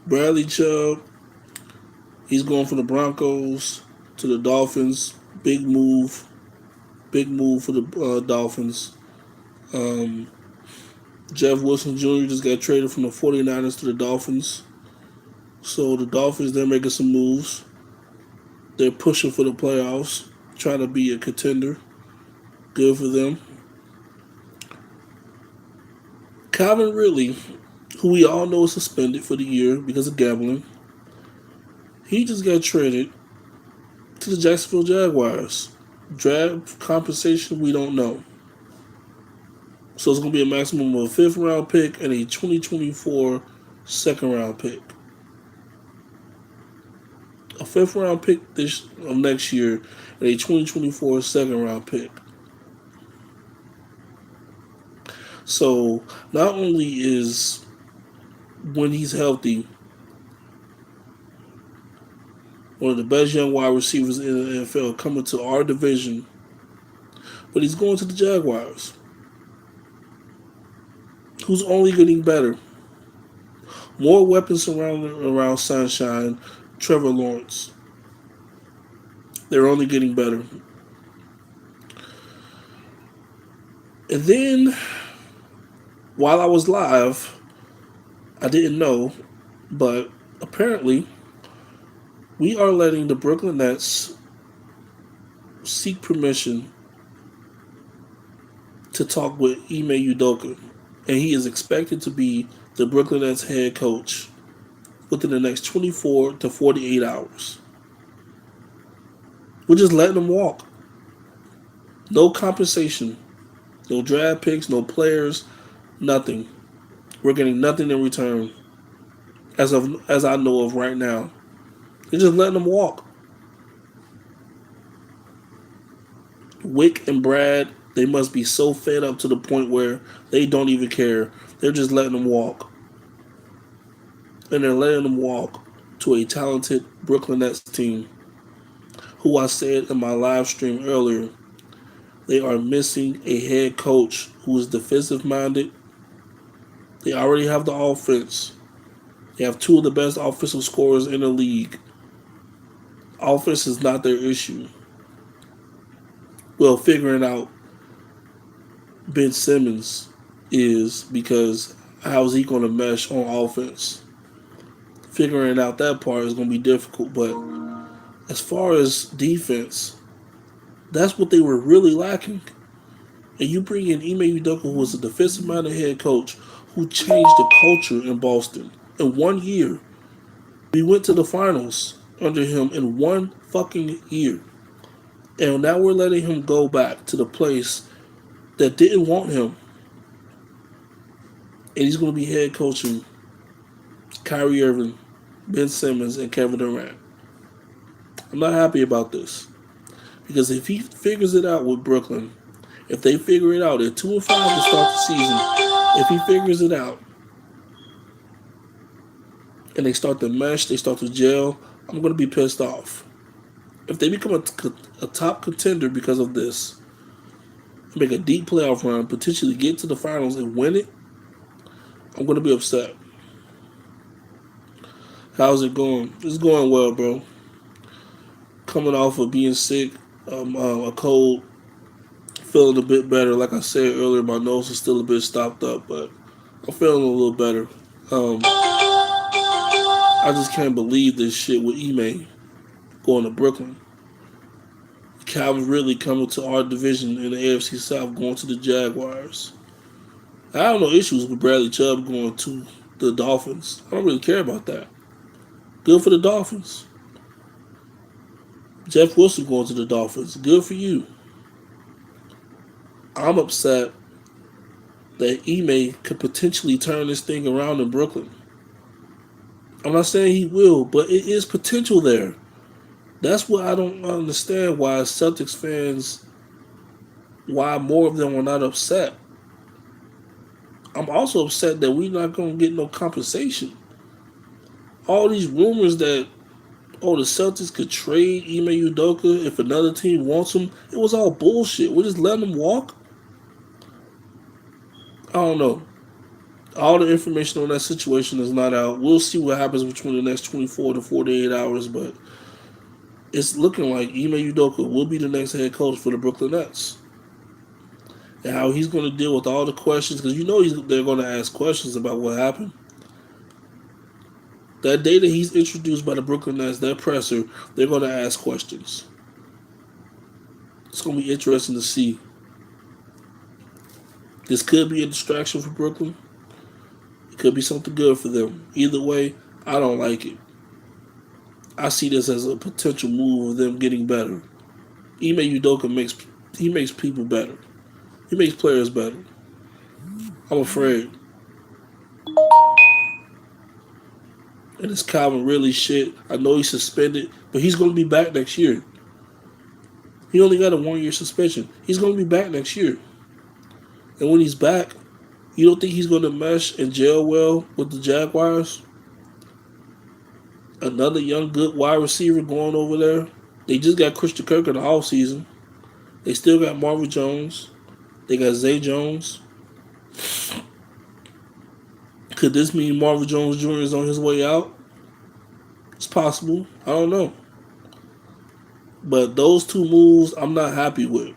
Bradley Chubb, he's going from the Broncos to the Dolphins. Big move. Big move for the Dolphins. Um, Jeff Wilson Jr. just got traded from the 49ers to the Dolphins. So the Dolphins, they're making some moves. They're pushing for the playoffs, trying to be a contender. Good for them. Calvin Ridley, who we all know is suspended for the year because of gambling, he just got traded to the Jacksonville Jaguars. Draft compensation, we don't know. So it's going to be a maximum of a fifth round pick and a 2024 second round pick. A fifth round pick this of next year and a 2024 second round pick. So not only is when he's healthy one of the best young wide receivers in the NFL coming to our division, but he's going to the Jaguars, who's only getting better. More weapons around Sunshine, Trevor Lawrence. They're only getting better. And then, while I was live, I didn't know, but apparently, we are letting the Brooklyn Nets seek permission to talk with Ime Udoka, and he is expected to be the Brooklyn Nets head coach within the next 24 to 48 hours. We're just letting him walk. No compensation, no draft picks, no players, nothing. We're getting nothing in return, as I know of right now. They're just letting him walk. Wick and Brad, they must be so fed up to the point where they don't even care. They're just letting him walk. And they're letting him walk to a talented Brooklyn Nets team who I said in my live stream earlier, they are missing a head coach who is defensive minded. They already have the offense. They have two of the best offensive scorers in the league. Offense is not their issue. Well, figuring out Ben Simmons is, because how is he going to mesh on offense? Figuring out that part is going to be difficult. But as far as defense, that's what they were really lacking. And you bring in Ime Udoka, who was a defensive-minded head coach who changed the culture in Boston in 1 year. We went to the finals under him in 1 fucking year. And now we're letting him go back to the place that didn't want him. And he's going to be head coaching Kyrie Irving, Ben Simmons, and Kevin Durant. I'm not happy about this. Because if he figures it out with Brooklyn, if they figure it out, they're 2-5 to start the season. If he figures it out and they start to mesh, they start to gel, I'm going to be pissed off. If they become a top contender because of this, make a deep playoff run, potentially get to the finals and win it, I'm going to be upset. How's it going? It's going well, bro. Coming off of being sick, a cold, feeling a bit better. Like I said earlier, my nose is still a bit stopped up, but I'm feeling a little better. I just can't believe this shit with Ime going to Brooklyn. Calvin Ridley coming to our division in the AFC South, going to the Jaguars. I have no issues with Bradley Chubb going to the Dolphins. I don't really care about that. Good for the Dolphins. Jeff Wilson going to the Dolphins. Good for you. I'm upset that Ime could potentially turn this thing around in Brooklyn. I'm not saying he will, but it is potential there. That's what I don't understand, why Celtics fans, why more of them are not upset. I'm also upset that we're not going to get no compensation. All these rumors that, oh, the Celtics could trade Ime Udoka if another team wants him, it was all bullshit. We're just letting him walk. I don't know. All the information on that situation is not out. We'll see what happens between the next 24 to 48 hours, but it's looking like Ime Udoka will be the next head coach for the Brooklyn Nets. And how he's going to deal with all the questions, because they're going to ask questions about what happened. That day that he's introduced by the Brooklyn Nets, that presser, they're going to ask questions. It's going to be interesting to see. This could be a distraction for Brooklyn. It could be something good for them. Either way, I don't like it. I see this as a potential move of them getting better. Ime Udoka makes people better. He makes players better. I'm afraid. And it's Calvin really shit. I know he's suspended, but he's going to be back next year. He only got a 1-year suspension. He's going to be back next year. And when he's back, you don't think he's going to mesh and gel well with the Jaguars? Another young, good wide receiver going over there. They just got Christian Kirk in the offseason. They still got Marvin Jones. They got Zay Jones. Could this mean Marvin Jones Jr. is on his way out? It's possible. I don't know. But those two moves, I'm not happy with.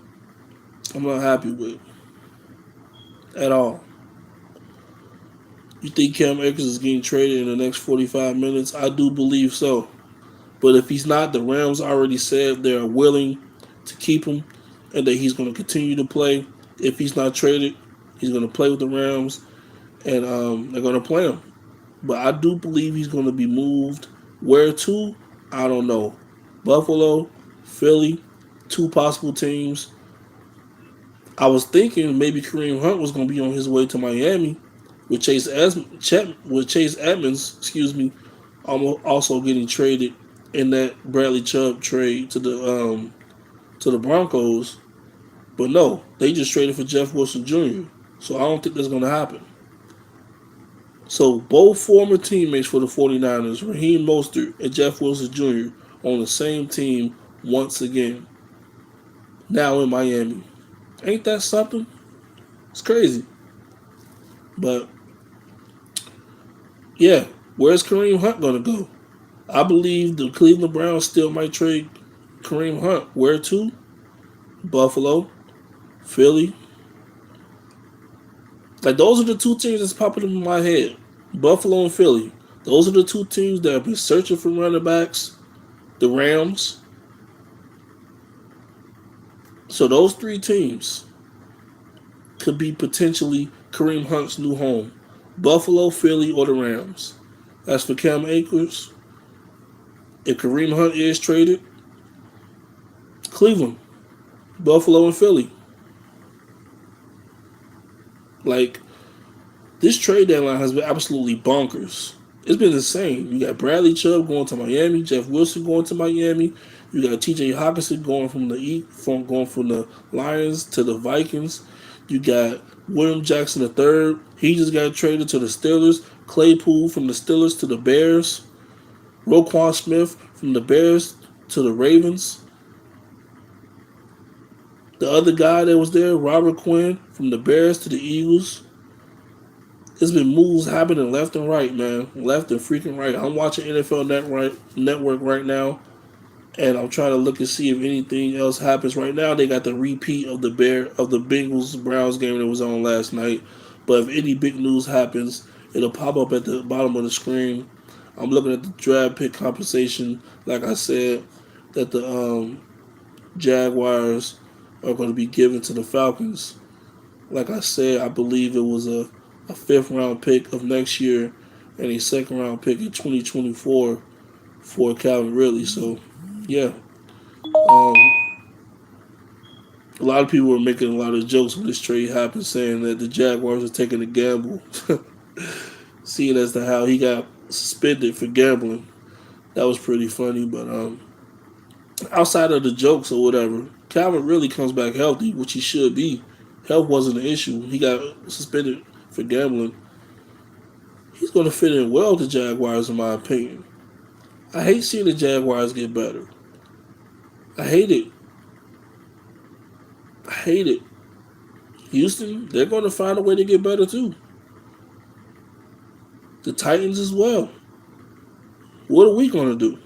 I'm not happy with. At all. You think Cam Akers is getting traded in the next 45 minutes? I do believe so. But if he's not, the Rams already said they're willing to keep him and that he's going to continue to play. If he's not traded, he's going to play with the Rams and they're going to play him. But I do believe he's going to be moved. Where to? I don't know. Buffalo, Philly, two possible teams. I was thinking maybe Kareem Hunt was going to be on his way to Miami with Chase Edmonds, also getting traded in that Bradley Chubb trade to the Broncos. But no, they just traded for Jeff Wilson Jr. So I don't think that's going to happen. So both former teammates for the 49ers, Raheem Mostert and Jeff Wilson Jr., on the same team once again. Now in Miami. Ain't that something? It's crazy. But, yeah, where's Kareem Hunt going to go? I believe the Cleveland Browns still might trade Kareem Hunt. Where to? Buffalo, Philly. Like, those are the two teams that's popping in my head. Buffalo and Philly. Those are the two teams that have been searching for running backs. The Rams. So those three teams could be potentially Kareem Hunt's new home. Buffalo, Philly, or the Rams. As for Cam Akers, if Kareem Hunt is traded, Cleveland, Buffalo, and Philly. Like, this trade deadline has been absolutely bonkers. It's been insane. You got Bradley Chubb going to Miami, Jeff Wilson going to Miami. You got T.J. Hockenson going from the Lions to the Vikings. You got William Jackson III. He just got traded to the Steelers. Claypool from the Steelers to the Bears. Roquan Smith from the Bears to the Ravens. The other guy that was there, Robert Quinn, from the Bears to the Eagles. It's been moves happening left and right, man. Left and freaking right. I'm watching NFL Network right now, and I'm trying to look and see if anything else happens. Right now, they got the repeat of the Bengals Browns game that was on last night. But if any big news happens, it'll pop up at the bottom of the screen. I'm looking at the draft pick compensation. Like I said, that the Jaguars are going to be given to the Falcons. Like I said, I believe it was a 5th-round pick of next year and a 2nd-round pick in 2024 for Calvin Ridley. So, yeah. A lot of people were making a lot of jokes when this trade happened, saying that the Jaguars are taking a gamble. Seeing as to how he got suspended for gambling. That was pretty funny. But outside of the jokes or whatever, Calvin really comes back healthy, which he should be. Health wasn't an issue. He got suspended for gambling. He's going to fit in well with the Jaguars, in my opinion. I hate seeing the Jaguars get better. I hate it. I hate it. Houston, they're going to find a way to get better too. The Titans as well. What are we going to do?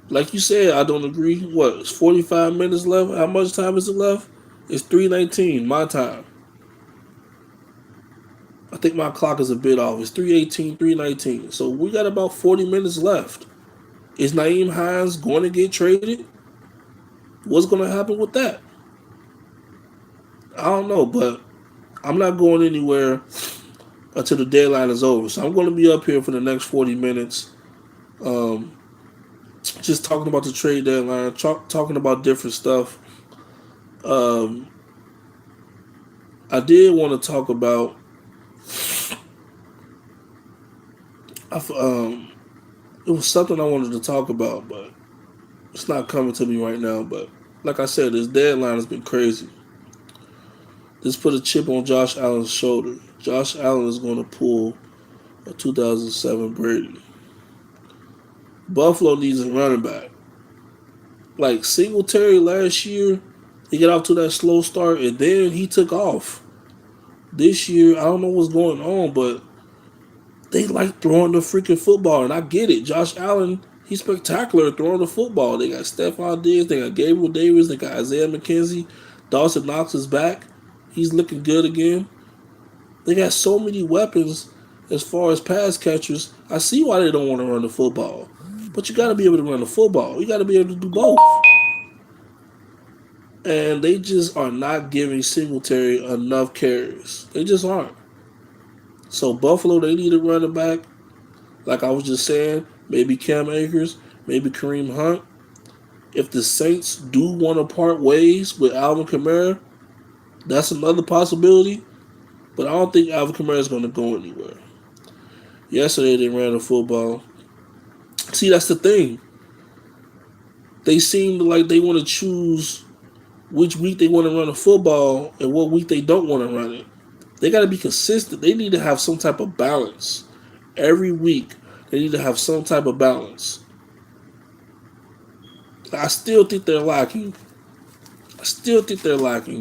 Like you said, I don't agree. What? It's 45 minutes left. How much time is it left? It's 3:19 my time. I think my clock is a bit off. It's 3:18, 3:19. So we got about 40 minutes left. Is Naeem Hines going to get traded? What's going to happen with that? I don't know, but I'm not going anywhere until the deadline is over. So I'm going to be up here for the next 40 minutes, um, just talking about the trade deadline, talking about different stuff. Um, I did want to talk about. It was something I wanted to talk about, but it's not coming to me right now. But like I said, this deadline has been crazy. This put a chip on Josh Allen's shoulder. Josh Allen is going to pull a 2007 Brady. Buffalo needs a running back. Like Singletary last year, he got off to that slow start and then he took off. This year, I don't know what's going on, but they like throwing the freaking football, and I get it. Josh Allen, he's spectacular throwing the football. They got Stephon Diggs, they got Gabriel Davis, they got Isaiah McKenzie. Dawson Knox is back. He's looking good again. They got so many weapons as far as pass catchers. I see why they don't want to run the football. But you got to be able to run the football. You got to be able to do both. And they just are not giving Singletary enough carries. They just aren't. So Buffalo, they need a running back. Like I was just saying, maybe Cam Akers, maybe Kareem Hunt. If the Saints do want to part ways with Alvin Kamara, that's another possibility. But I don't think Alvin Kamara is going to go anywhere. Yesterday they ran the football. See, that's the thing. They seem like they want to choose which week they want to run the football and what week they don't want to run it. They got to be consistent. They need to have some type of balance. Every week, they need to have some type of balance. I still think they're lacking.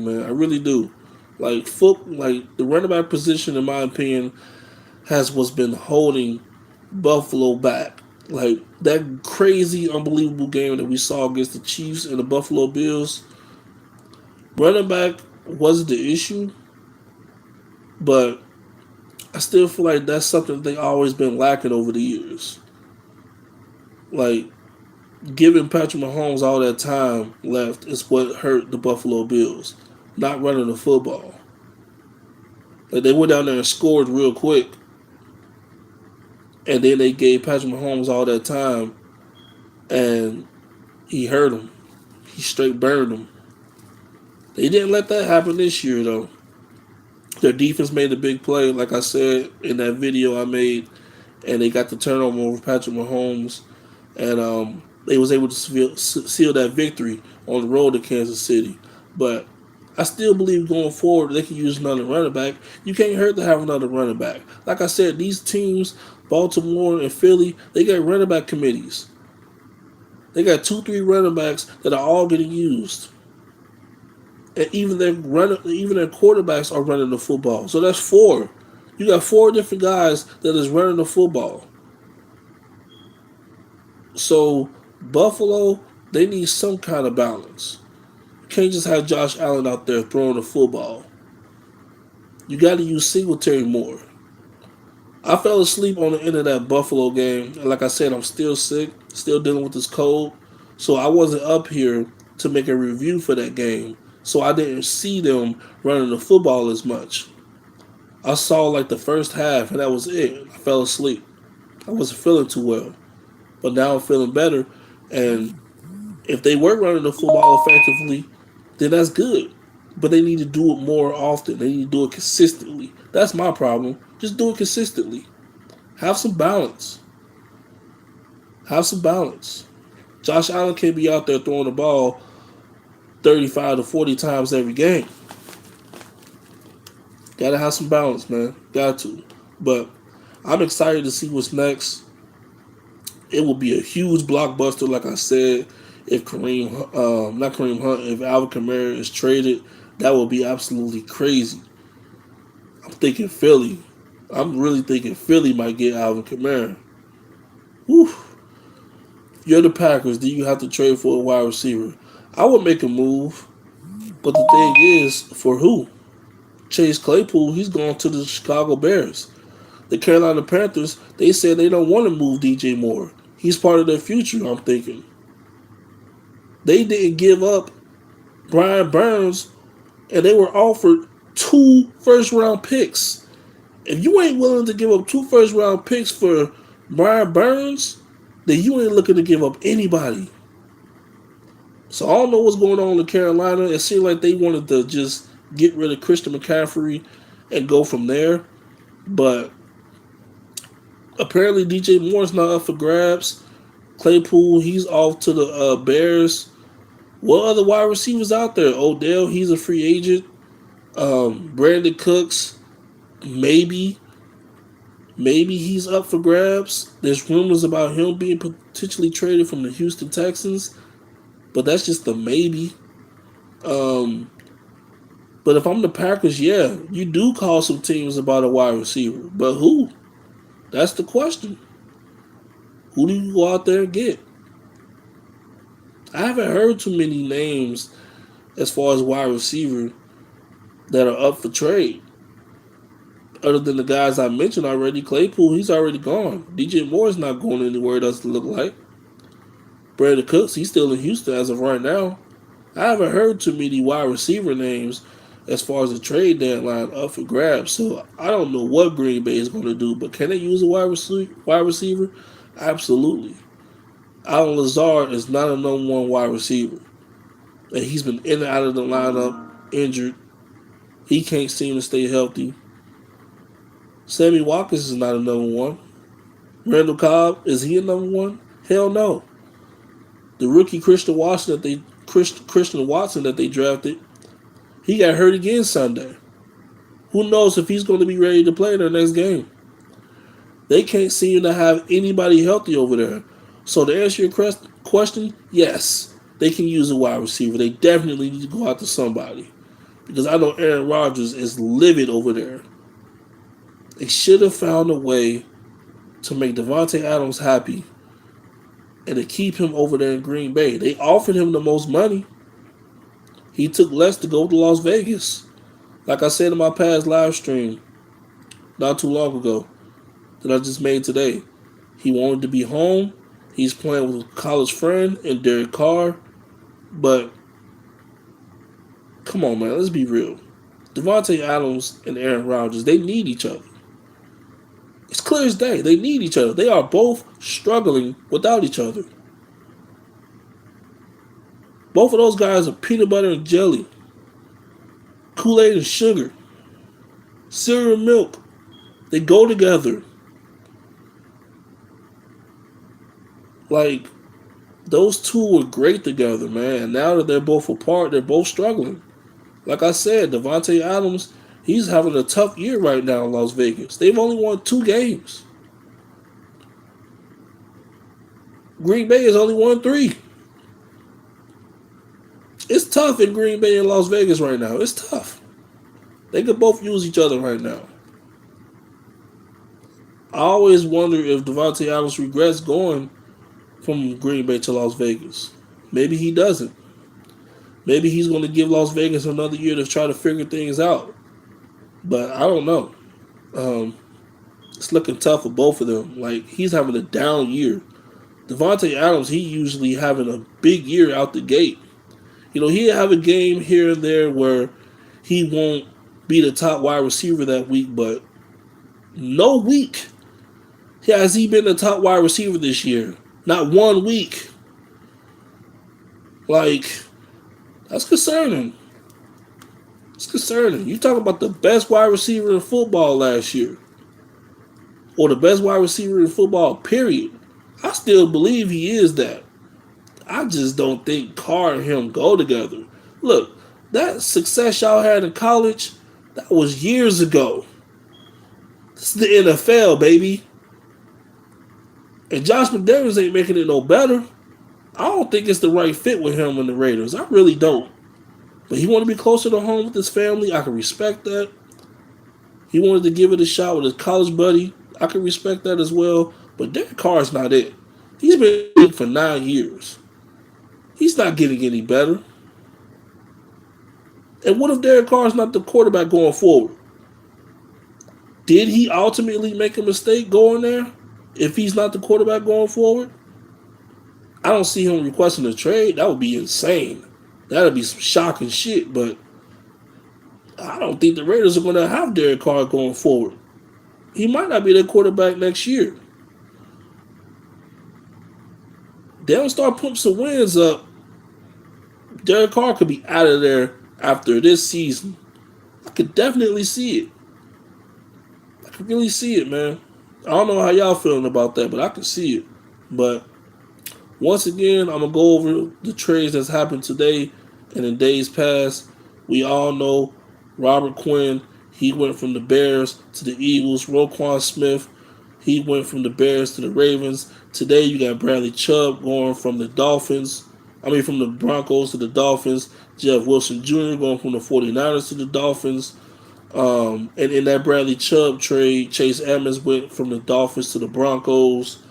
Man. I really do. Like the running back position, in my opinion, has what's been holding Buffalo back. Like that crazy, unbelievable game that we saw against the Chiefs and the Buffalo Bills. Running back wasn't the issue, but I still feel like that's something that they always been lacking over the years. Like giving Patrick Mahomes all that time left is what hurt the Buffalo Bills. Not running the football. Like they went down there and scored real quick. And then they gave Patrick Mahomes all that time and he hurt him. He straight burned him. They didn't let that happen this year though. Their defense made a big play, like I said in that video I made, and they got the turnover over Patrick Mahomes, and they was able to seal that victory on the road to Kansas City. But I still believe going forward they can use another running back. You can't hurt to have another running back. Like I said, these teams, Baltimore and Philly, they got running back committees. They got 2-3 running backs that are all getting used. And even their quarterbacks are running the football. So that's 4. You got 4 different guys that is running the football. So Buffalo, they need some kind of balance. You can't just have Josh Allen out there throwing the football. You got to use Singletary more. I fell asleep on the end of that Buffalo game. And like I said, I'm still sick, still dealing with this cold. So I wasn't up here to make a review for that game. So I didn't see them running the football as much. I saw like the first half and that was it. I fell asleep. I wasn't feeling too well. But now I'm feeling better. And if they were running the football effectively, then that's good. But they need to do it more often. They need to do it consistently. That's my problem. Just do it consistently. Have some balance. Josh Allen can't be out there throwing the ball 35 to 40 times every game. Gotta have some balance, man. Got to. But I'm excited to see what's next. It will be a huge blockbuster, like I said, if if Alvin Kamara is traded. That will be absolutely crazy. I'm thinking Philly. I'm really thinking Philly might get Alvin Kamara. Whew. You're the Packers. Do you have to trade for a wide receiver? I would make a move, but the thing is, for who? Chase Claypool, he's going to the Chicago Bears. The Carolina Panthers, they said they don't want to move DJ Moore. He's part of their future, I'm thinking. They didn't give up Brian Burns, and they were offered 2 first-round picks. If you ain't willing to give up 2 first-round picks for Brian Burns, then you ain't looking to give up anybody. So I don't know what's going on in Carolina. It seemed like they wanted to just get rid of Christian McCaffrey and go from there. But apparently DJ Moore's not up for grabs. Claypool, he's off to the Bears. What other wide receivers out there? Odell, he's a free agent. Brandon Cooks, maybe he's up for grabs. There's rumors about him being potentially traded from the Houston Texans, but that's just a maybe. But if I'm the Packers, yeah, you do call some teams about a wide receiver. But who? That's the question. Who do you go out there and get? I haven't heard too many names as far as wide receiver that are up for trade. Other than the guys I mentioned already, Claypool, he's already gone. DJ Moore's not going anywhere, doesn't look like. Brandon Cooks, he's still in Houston as of right now. I haven't heard too many wide receiver names as far as the trade deadline up for grabs. So I don't know what Green Bay is going to do, but can they use a wide receiver? Absolutely. Alan Lazard is not a number one wide receiver. And he's been in and out of the lineup, injured. He can't seem to stay healthy. Sammy Watkins is not a number one. Randall Cobb, is he a number one? Hell no. The rookie Christian Watson that they drafted, he got hurt again Sunday. Who knows if he's going to be ready to play in their next game? They can't seem to have anybody healthy over there. So to answer your question, yes, they can use a wide receiver. They definitely need to go out to somebody. Because I know Aaron Rodgers is livid over there. They should have found a way to make Devontae Adams happy and to keep him over there in Green Bay. They offered him the most money. He took less to go to Las Vegas. Like I said in my past live stream not too long ago that I just made today, he wanted to be home. He's playing with a college friend and Derek Carr. But come on, man, let's be real. Devontae Adams and Aaron Rodgers, they need each other. It's clear as day. They need each other. They are both struggling without each other. Both of those guys are peanut butter and jelly. Kool-Aid and sugar. Cereal and milk. They go together. Like, those two were great together, man. And now that they're both apart, they're both struggling. Like I said, Devontae Adams, he's having a tough year right now in Las Vegas. They've only won 2 games. Green Bay has only won 3. It's tough in Green Bay and Las Vegas right now. It's tough. They could both use each other right now. I always wonder if Devontae Adams regrets going from Green Bay to Las Vegas. Maybe he doesn't. Maybe he's going to give Las Vegas another year to try to figure things out. But I don't know. It's looking tough for both of them. Like, he's having a down year. Devontae Adams, he usually having a big year out the gate. You know, he'll have a game here and there where he won't be the top wide receiver that week, but no week has he been the top wide receiver this year. Not one week. Like, that's concerning. It's concerning. You talk about the best wide receiver in football last year. Or the best wide receiver in football, period. I still believe he is that. I just don't think Carr and him go together. Look, that success y'all had in college, that was years ago. This is the NFL, baby. And Josh McDaniels ain't making it no better. I don't think it's the right fit with him and the Raiders. I really don't. But he want to be closer to home with his family. I can respect that. He wanted to give it a shot with his college buddy. I can respect that as well. But Derek Carr's not it. He's been in the league for 9 years. He's not getting any better. And what if Derek Carr's not the quarterback going forward? Did he ultimately make a mistake going there? If he's not the quarterback going forward? I don't see him requesting a trade. That would be insane. That would be some shocking shit. But I don't think the Raiders are going to have Derek Carr going forward. He might not be their quarterback next year. They don't start putting some wins up. Derek Carr could be out of there after this season. I could definitely see it. I can really see it, man. I don't know how y'all feeling about that, but I can see it. But once again, I'm going to go over the trades that's happened today and in days past. We all know Robert Quinn, he went from the Bears to the Eagles. Roquan Smith, he went from the Bears to the Ravens. Today you got Bradley Chubb going from the from the Broncos to the Dolphins. Jeff Wilson Jr. going from the 49ers to the Dolphins. And in that Bradley Chubb trade, Chase Edmonds went from the Dolphins to the Broncos.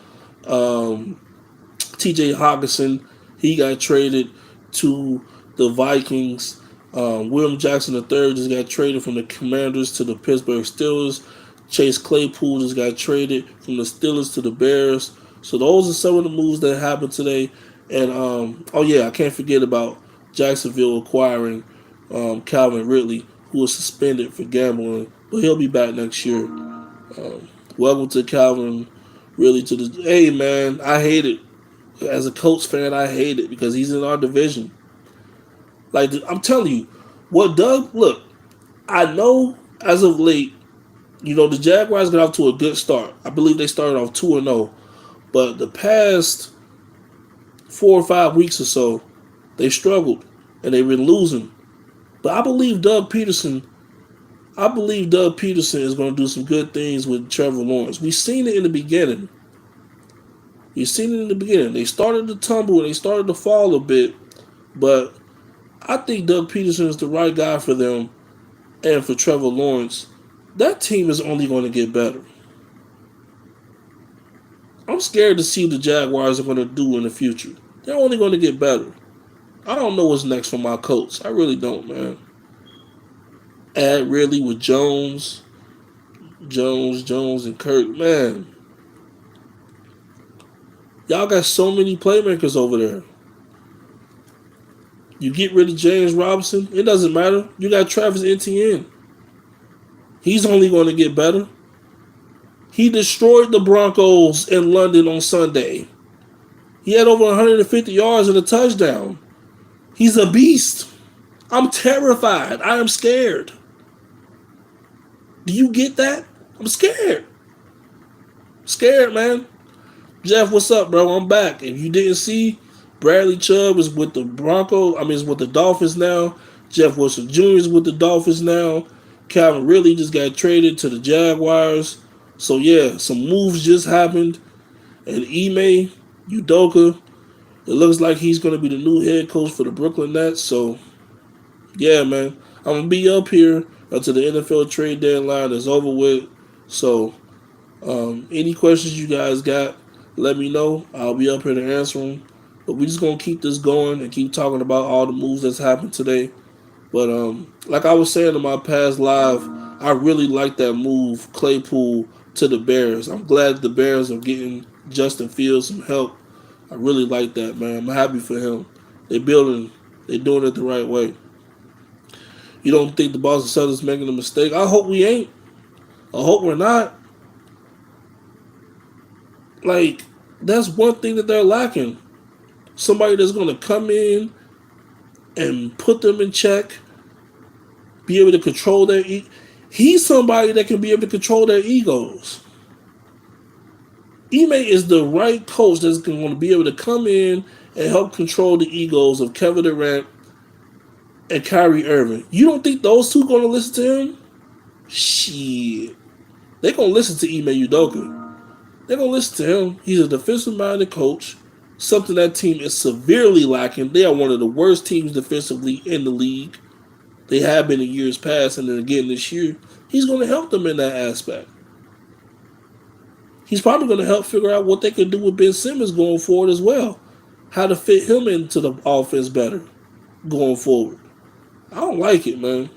TJ Hawkinson, he got traded to the Vikings. William Jackson III just got traded from the Commanders to the Pittsburgh Steelers. Chase Claypool just got traded from the Steelers to the Bears. So those are some of the moves that happened today. And, I can't forget about Jacksonville acquiring Calvin Ridley, who was suspended for gambling, but he'll be back next year. Welcome to Calvin Ridley to the... Hey, man, I hate it. As a Colts fan, I hate it because he's in our division. Like, I'm telling you, look, I know as of late, the Jaguars got off to a good start. I believe they started off 2-0. But the past 4 or 5 weeks or so, they struggled and they've been losing. But I believe Doug Peterson is going to do some good things with Trevor Lawrence. We've seen it in the beginning. They started to tumble and they started to fall a bit. But I think Doug Peterson is the right guy for them and for Trevor Lawrence. That team is only going to get better. I'm scared to see what the Jaguars are going to do in the future. They're only going to get better. I don't know what's next for my Colts. I really don't, man. Add Ridley with Jones, and Kirk. Man, y'all got so many playmakers over there. You get rid of James Robinson, it doesn't matter. You got Travis Etienne. He's only going to get better. He destroyed the Broncos in London on Sunday. He had over 150 yards and a touchdown. He's a beast. I'm terrified. I am scared. Do you get that? I'm scared. Scared, man. Jeff, what's up, bro? I'm back. If you didn't see, Bradley Chubb is with the is with the Dolphins now. Jeff Wilson Jr. is with the Dolphins now. Calvin Ridley just got traded to the Jaguars. So, yeah, some moves just happened. And Ime Udoka, it looks like he's going to be the new head coach for the Brooklyn Nets. So, yeah, man, I'm going to be up here until the NFL trade deadline is over with. So, any questions you guys got, let me know. I'll be up here to answer them. But we're just going to keep this going and keep talking about all the moves that's happened today. But like I was saying in my past live, I really like that move, Claypool to the Bears. I'm glad the Bears are getting Justin Fields some help. I really like that, man. I'm happy for him. They're doing it the right way. You don't think the Boston Celtics making a mistake? I hope we ain't. I hope we're not. Like, that's one thing that they're lacking. Somebody that's going to come in and put them in check, be able to control their he's somebody that can be able to control their egos. Ime is the right coach that's going to be able to come in and help control the egos of Kevin Durant and Kyrie Irving. You don't think those two going to listen to him? Shit. They're going to listen to Ime Udoka. They're going to listen to him. He's a defensive-minded coach, something that team is severely lacking. They are one of the worst teams defensively in the league. They have been in years past, and then again this year. He's going to help them in that aspect. He's probably going to help figure out what they can do with Ben Simmons going forward as well. How to fit him into the offense better going forward. I don't like it, man.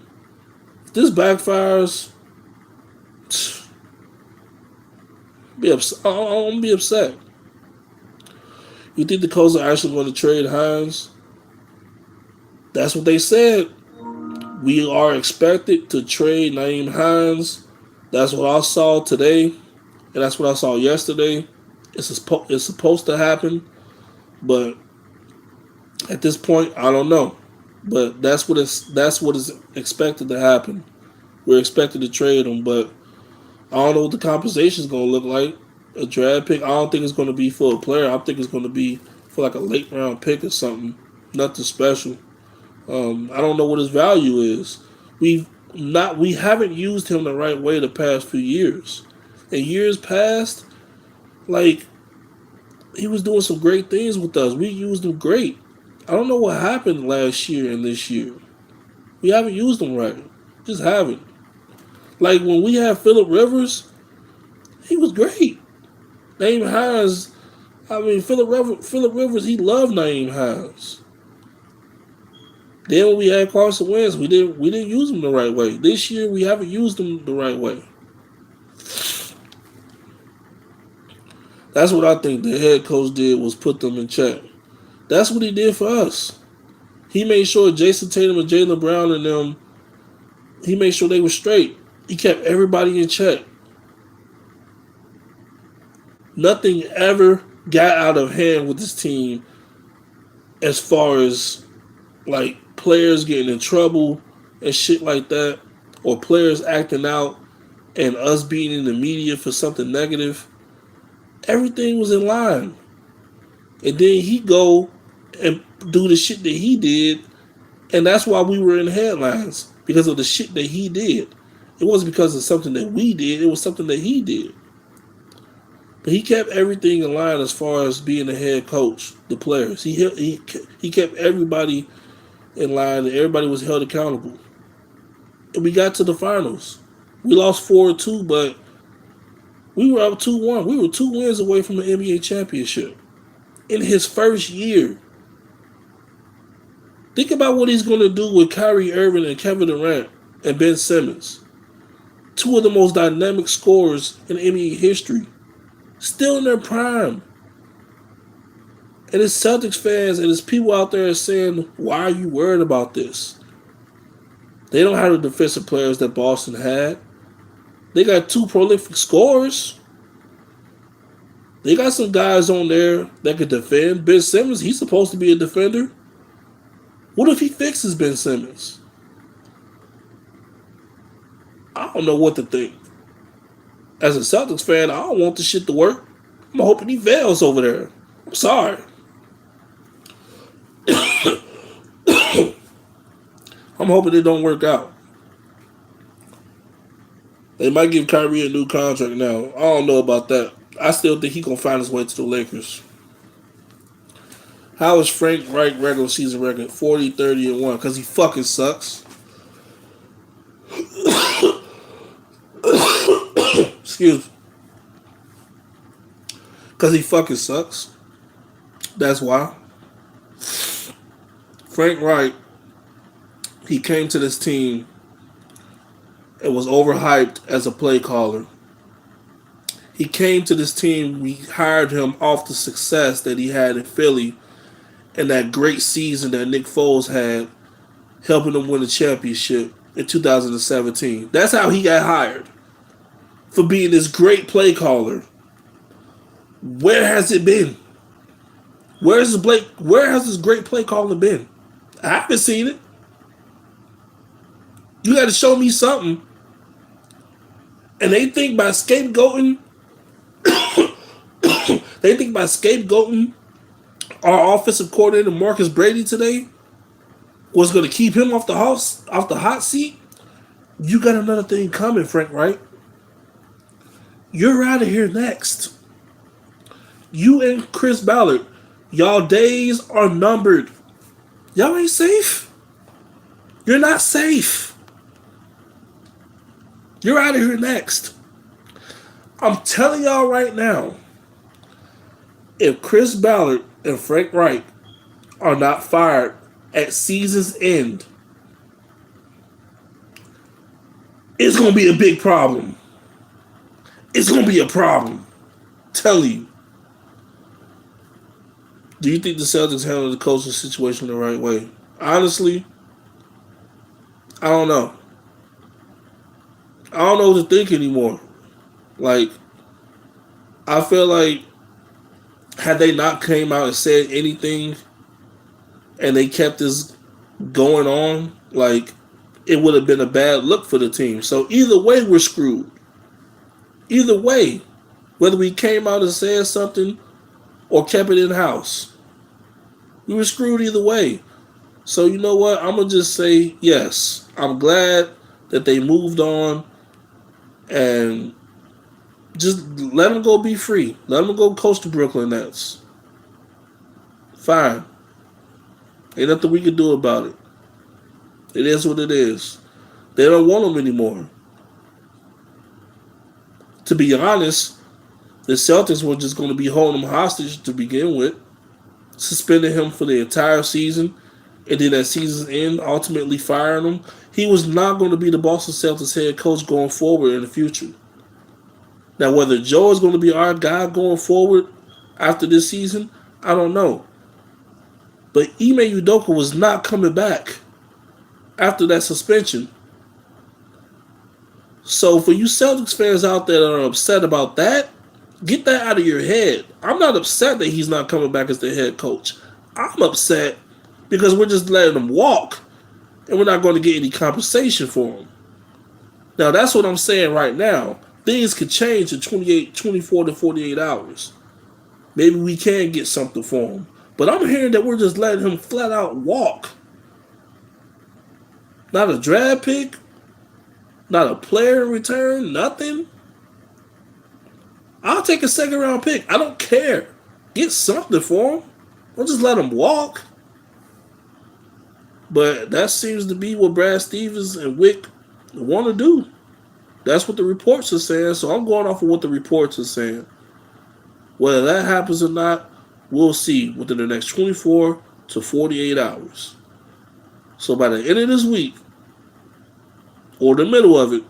If this backfires, I'm gonna be upset. You think the Colts are actually going to trade Hines? That's what they said. We are expected to trade Nyheim Hines. That's what I saw today, and that's what I saw yesterday. It's supposed to happen, but at this point, I don't know. But that's what is expected to happen. We're expected to trade him, but I don't know what the compensation is going to look like. A draft pick, I don't think it's going to be for a player. I think it's going to be for like a late round pick or something. Nothing special. I don't know what his value is. We haven't used him the right way the past few years. In years past, like he was doing some great things with us. We used him great. I don't know what happened last year and this year. We haven't used him right. Just haven't. Like when we had Phillip Rivers, he was great. Nyheim Hines, Phillip Rivers, he loved Nyheim Hines. Then when we had Carson Wentz, we didn't use him the right way. This year we haven't used him the right way. That's what I think the head coach did, was put them in check. That's what he did for us. He made sure Jason Tatum and Jaylen Brown and them, he made sure they were straight. He kept everybody in check. Nothing ever got out of hand with this team as far as like players getting in trouble and shit like that, or players acting out and us being in the media for something negative. Everything was in line. And then he go and do the shit that he did, and that's why we were in headlines, because of the shit that he did. It wasn't because of something that we did, it was something that he did. But he kept everything in line as far as being the head coach, the players. He kept everybody in line, and everybody was held accountable. And we got to the finals. We lost 4-2, but we were up 2-1. We were 2 wins away from the NBA championship in his first year. Think about what he's going to do with Kyrie Irving and Kevin Durant and Ben Simmons. 2 of the most dynamic scorers in NBA history. Still in their prime. And it's Celtics fans and it's people out there saying, why are you worried about this? They don't have the defensive players that Boston had. They got 2 prolific scorers. They got some guys on there that could defend. Ben Simmons, he's supposed to be a defender. What if he fixes Ben Simmons? I don't know what to think. As a Celtics fan, I don't want this shit to work. I'm hoping he fails over there. I'm sorry. I'm hoping it don't work out. They might give Kyrie a new contract now. I don't know about that. I still think he's going to find his way to the Lakers. How is Frank Reich regular season record 40-30-1? Because he fucking sucks. Excuse me. Because he fucking sucks. That's why. Frank Reich, he came to this team and was overhyped as a play caller. He came to this team, we hired him off the success that he had in Philly and that great season that Nick Foles had, helping them win the championship in 2017. That's how he got hired. For being this great play caller. Where has it been? Where has this great play caller been? I haven't seen it. You got to show me something. And they think by scapegoating our offensive coordinator Marcus Brady today was going to keep him off the hot seat. You got another thing coming, Frank, right? You're out of here next. You and Chris Ballard, y'all days are numbered. Y'all ain't safe. You're not safe. You're out of here next. I'm telling y'all right now, if Chris Ballard and Frank Reich are not fired at season's end, it's going to be a big problem. It's going to be a problem. Tell you. Do you think the Celtics handled the coaching situation the right way? Honestly, I don't know. I don't know what to think anymore. Like, I feel like had they not came out and said anything and they kept this going on, like, it would have been a bad look for the team. So either way, we're screwed. Either way, whether we came out and said something or kept it in house, we were screwed either way. So you know what? I'm gonna just say yes. I'm glad that they moved on and just let them go be free. Let them go coach the Brooklyn Nets. Fine. Ain't nothing we can do about it. It is what it is. They don't want him anymore. To be honest, the Celtics were just going to be holding him hostage to begin with, suspending him for the entire season, and then at season's end, ultimately firing him. He was not going to be the Boston Celtics head coach going forward in the future. Now, whether Joe is going to be our guy going forward after this season, I don't know. But Ime Udoka was not coming back after that suspension. So for you Celtics fans out there that are upset about that, get that out of your head. I'm not upset that he's not coming back as the head coach. I'm upset because we're just letting him walk and we're not going to get any compensation for him. Now, that's what I'm saying right now. Things could change in 24 to 48 hours. Maybe we can get something for him. But I'm hearing that we're just letting him flat out walk. Not a draft pick. Not a player in return. Nothing. I'll take a second round pick. I don't care. Get something for him. Don't just let him walk. But that seems to be what Brad Stevens and Wick want to do. That's what the reports are saying. So I'm going off of what the reports are saying. Whether that happens or not, we'll see within the next 24 to 48 hours. So by the end of this week, or the middle of it,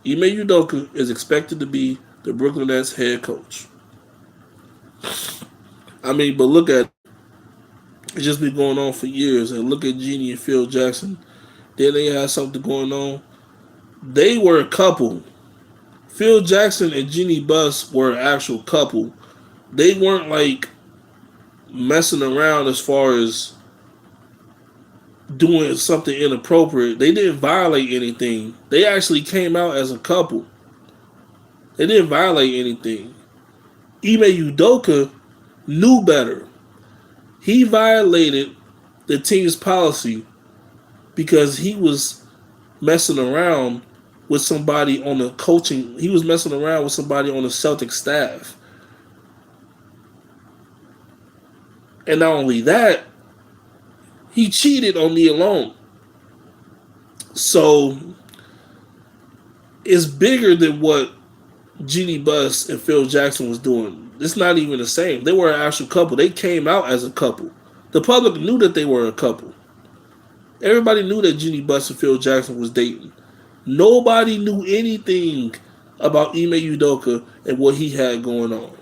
Ime Udoka is expected to be the Brooklyn Nets head coach. I mean, but look at it. It's just been going on for years. And look at Jeannie and Phil Jackson. Then they had something going on. They were a couple. Phil Jackson and Jeannie Buss were an actual couple. They weren't like messing around as far as doing something inappropriate. They didn't violate anything. They actually came out as a couple. They didn't violate anything. Ime Udoka knew better. He violated the team's policy because he was messing around with somebody on the coaching. He was messing around with somebody on the Celtic staff. And not only that, he cheated on Nia Long. So it's bigger than what Jeannie Buss and Phil Jackson was doing. It's not even the same. They were an actual couple. They came out as a couple. The public knew that they were a couple. Everybody knew that Jeannie Buss and Phil Jackson was dating. Nobody knew anything about Ime Udoka and what he had going on.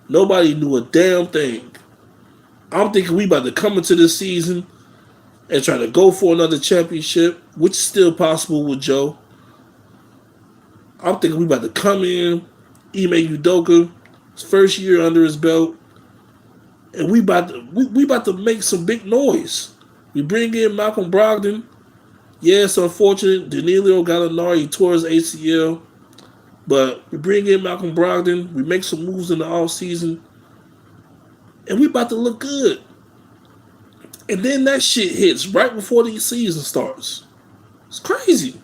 Nobody knew a damn thing. I'm thinking we about to come into this season and try to go for another championship, which is still possible with Joe. I'm thinking we about to come in, Ime Udoka, his first year under his belt, and we about to make some big noise. We bring in Malcolm Brogdon. Yeah, it's unfortunate. Danilo Gallinari, he tore his ACL. But we bring in Malcolm Brogdon. We make some moves in the offseason. And we about to look good. And then that shit hits right before the season starts. It's crazy.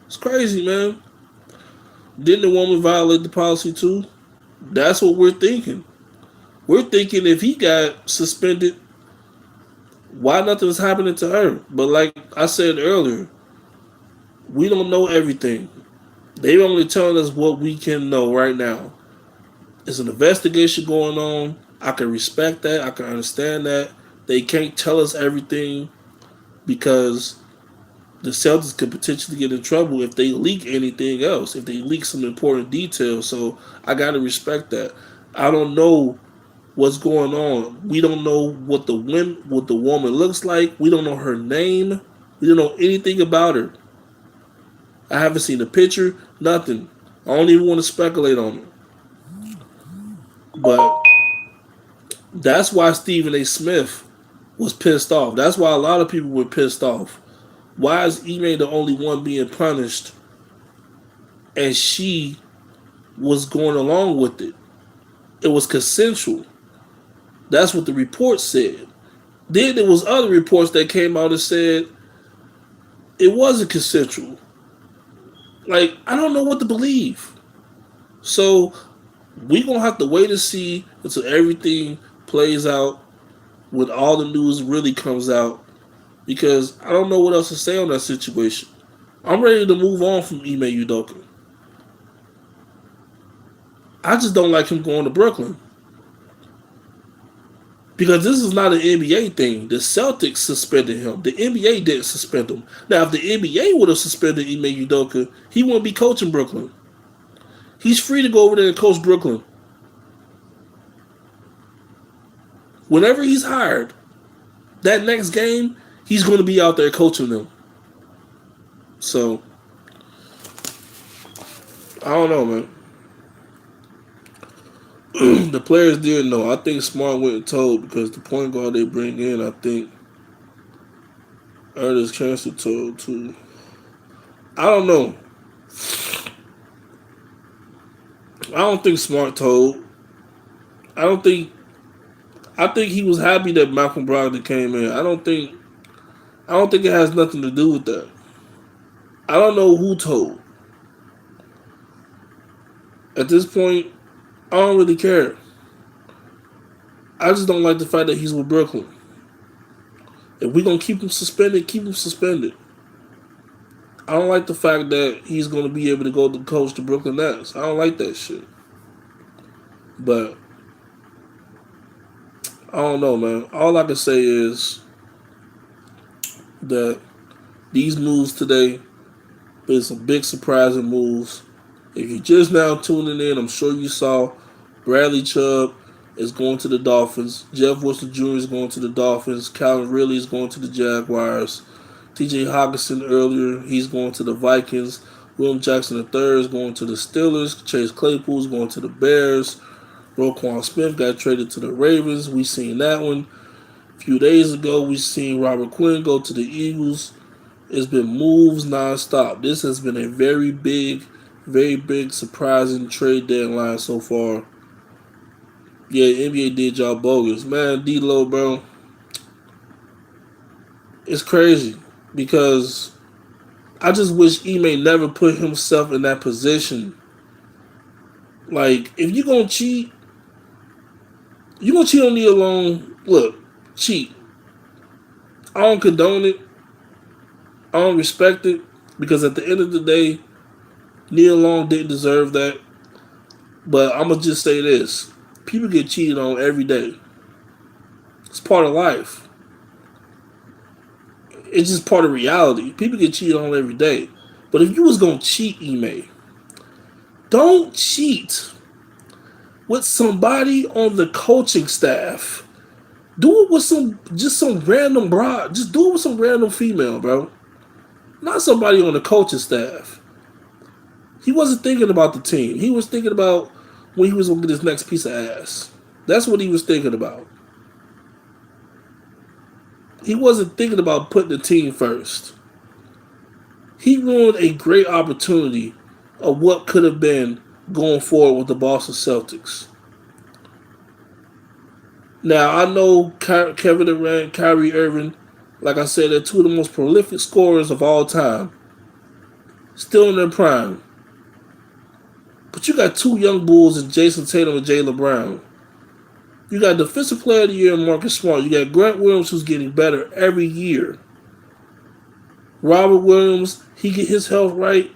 It's crazy, man. Didn't the woman violate the policy too? That's what we're thinking. We're thinking if he got suspended, why nothing's happening to her? But like I said earlier, We don't know everything. They only telling us what we can know right now. There's an investigation going on. I can respect that. I can understand that. They can't tell us everything because the Celtics could potentially get in trouble if they leak anything else, if they leak some important details. So I gotta respect that. I don't know what's going on. We don't know what the woman looks like. We don't know her name. We don't know anything about her. I haven't seen a picture, nothing. I don't even want to speculate on it. But that's why Stephen A. Smith was pissed off. That's why a lot of people were pissed off. Why is Ime the only one being punished and she was going along with it? It was consensual. That's what the report said. Then there was other reports that came out and said it wasn't consensual. Like, I don't know what to believe. So we gonna have to wait and see until everything plays out, when all the news really comes out, because I don't know what else to say on that situation. I'm ready to move on from Ime Udoka. I just don't like him going to Brooklyn. Because this is not an NBA thing. The Celtics suspended him. The NBA didn't suspend him. Now, if the NBA would have suspended Ime Udoka, he wouldn't be coaching Brooklyn. He's free to go over there and coach Brooklyn. Whenever he's hired, that next game, he's going to be out there coaching them. So, I don't know, man. The players didn't know. I think Smart went and told, because the point guard they bring in, I think Ernest Cancer told too. I don't know. I don't think Smart told. I don't think. I think he was happy that Malcolm Brogdon came in. I don't think it has nothing to do with that. I don't know who told. At this point, I don't really care. I just don't like the fact that he's with Brooklyn. If we're going to keep him suspended, keep him suspended. I don't like the fact that he's going to be able to go to coach the Brooklyn Nets. I don't like that shit. But I don't know, man. All I can say is that these moves today been some big surprising moves. If you're just now tuning in, I'm sure you saw Bradley Chubb is going to the Dolphins. Jeff Wilson Jr. is going to the Dolphins. Calvin Ridley is going to the Jaguars. T.J. Hockenson earlier, he's going to the Vikings. William Jackson III is going to the Steelers. Chase Claypool is going to the Bears. Roquan Smith got traded to the Ravens. We seen that one. A few days ago, we seen Robert Quinn go to the Eagles. It's been moves nonstop. This has been a very big, surprising trade deadline so far. Yeah, NBA did y'all bogus. Man, D-Lo, bro. It's crazy because I just wish Ime never put himself in that position. Like, if you're going to cheat, you're going to cheat on me alone. Look, cheat. I don't condone it. I don't respect it, because at the end of the day, Neil Long didn't deserve that. But I'm going to just say this. People get cheated on every day. It's part of life. It's just part of reality. People get cheated on every day. But if you was going to cheat, Ime, don't cheat with somebody on the coaching staff. Do it with some random broad. Just do it with some random female, bro. Not somebody on the coaching staff. He wasn't thinking about the team. He was thinking about when he was going to get his next piece of ass. That's what he was thinking about. He wasn't thinking about putting the team first. He ruined a great opportunity of what could have been going forward with the Boston Celtics. Now, I know Kevin Durant, Kyrie Irving, like I said, they're two of the most prolific scorers of all time. Still in their prime. But you got two young bulls in Jason Tatum and Jaylen Brown. You got Defensive Player of the Year in Marcus Smart. You got Grant Williams, who's getting better every year. Robert Williams, he get his health right.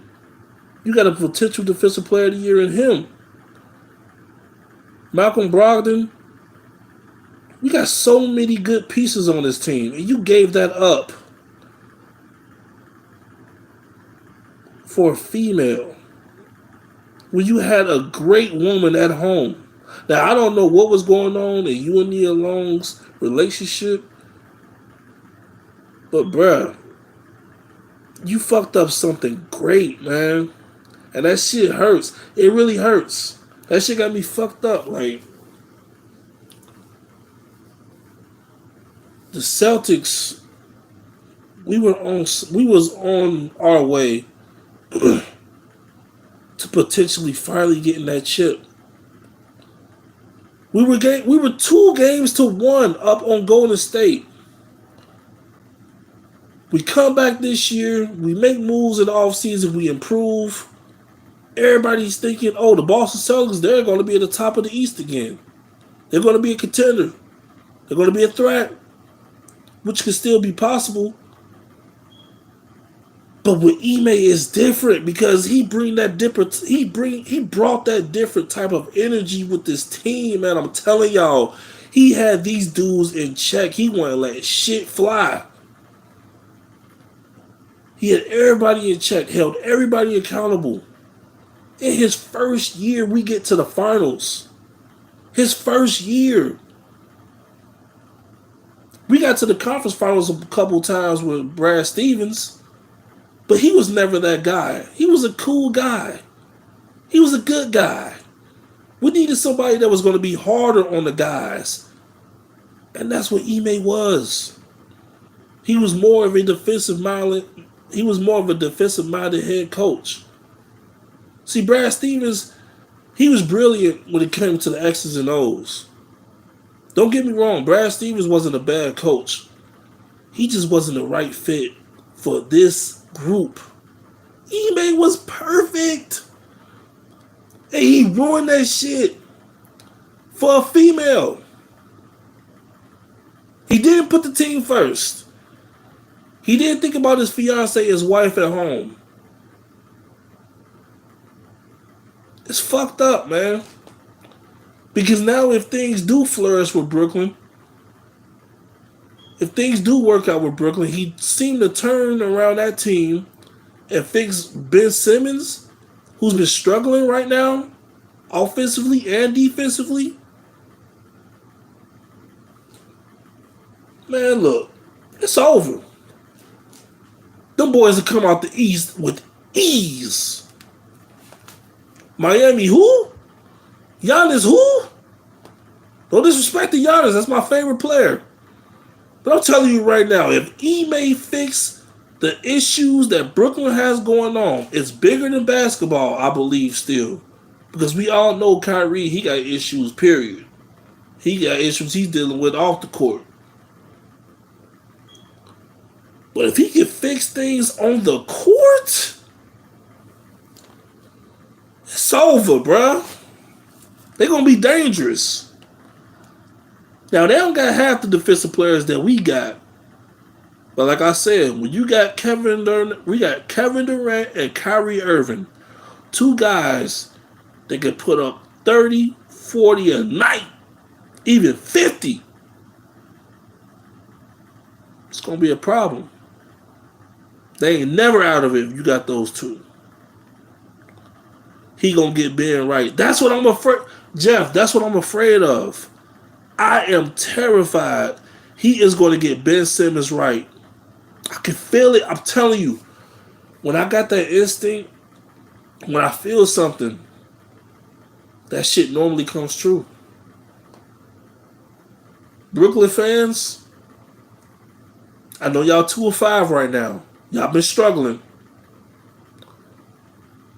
You got a potential defensive player of the year in him. Malcolm Brogdon, we got so many good pieces on this team, and you gave that up for a female when you had a great woman at home. Now, I don't know what was going on in you and Nia Long's relationship, but bruh, you fucked up something great, man. And that shit hurts. It really hurts. That shit got me fucked up. Like, the Celtics, we was on our way to potentially finally getting that chip. We were 2-1 up on Golden State. We come back this year, we make moves in the offseason, we improve. Everybody's thinking, oh, the Boston Celtics, they're going to be at the top of the East again. They're going to be a contender. They're going to be a threat, which can still be possible. But with Ime is different because he brought that different type of energy with this team, man. I'm telling y'all, he had these dudes in check. He wouldn't let shit fly. He had everybody in check, held everybody accountable. In his first year, we get to the finals. His first year. We got to the conference finals a couple times with Brad Stevens, but he was never that guy. He was a cool guy. He was a good guy. We needed somebody that was going to be harder on the guys. And that's what Ime was. He was more of a defensive-minded head coach. See, Brad Stevens, he was brilliant when it came to the X's and O's. Don't get me wrong, Brad Stevens wasn't a bad coach. He just wasn't the right fit for this group. Ime was perfect. And he ruined that shit for a female. He didn't put the team first. He didn't think about his fiance, his wife at home. It's fucked up, man. Because now if things do flourish with Brooklyn, if things do work out with Brooklyn, he seemed to turn around that team and fix Ben Simmons, who's been struggling right now, offensively and defensively. Man, look, it's over. Them boys will come out the East with ease. Miami, who? Giannis, who? Don't disrespect the Giannis. That's my favorite player. But I'm telling you right now, if Ime fix the issues that Brooklyn has going on, it's bigger than basketball, I believe, still. Because we all know Kyrie, he got issues, period. He got issues he's dealing with off the court. But if he can fix things on the court, it's over, bruh. They're going to be dangerous. Now, they don't got half the defensive players that we got. But like I said, when you got we got Kevin Durant and Kyrie Irving, two guys that can put up 30, 40 a night, even 50. It's going to be a problem. They ain't never out of it if you got those two. He going to get Ben right. That's what I'm afraid. Jeff, that's what I'm afraid of. I am terrified he is going to get Ben Simmons right. I can feel it. I'm telling you. When I got that instinct, when I feel something, that shit normally comes true. Brooklyn fans, I know y'all 2-5 right now. Y'all been struggling.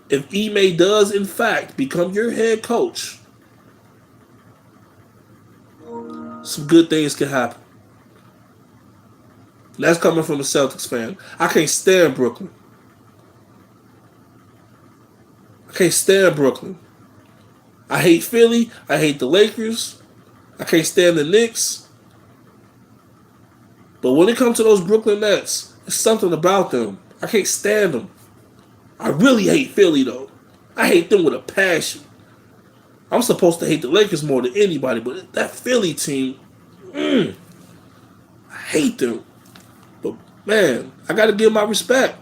If Ime does, in fact, become your head coach, some good things can happen. That's coming from a Celtics fan. I can't stand Brooklyn. I can't stand Brooklyn. I hate Philly. I hate the Lakers. I can't stand the Knicks. But when it comes to those Brooklyn Nets, There's something about them. I can't stand them. I really hate Philly though. I hate them with a passion. I'm supposed to hate the Lakers more than anybody, but that Philly team, I hate them. But man, I gotta give my respect.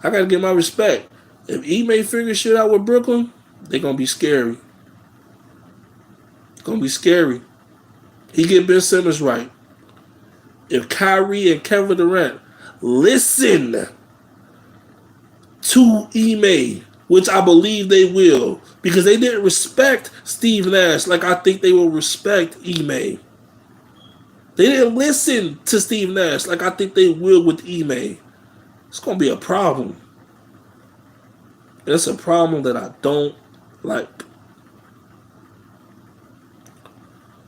I gotta give my respect. If Ime figure shit out with Brooklyn, they gonna be scary. It's gonna be scary. He get Ben Simmons right. If Kyrie and Kevin Durant listen to Ime, which I believe they will, because they didn't respect Steve Nash like I think they will respect Ime. They didn't listen to Steve Nash like I think they will with Ime. It's gonna be a problem. It's a problem that I don't like.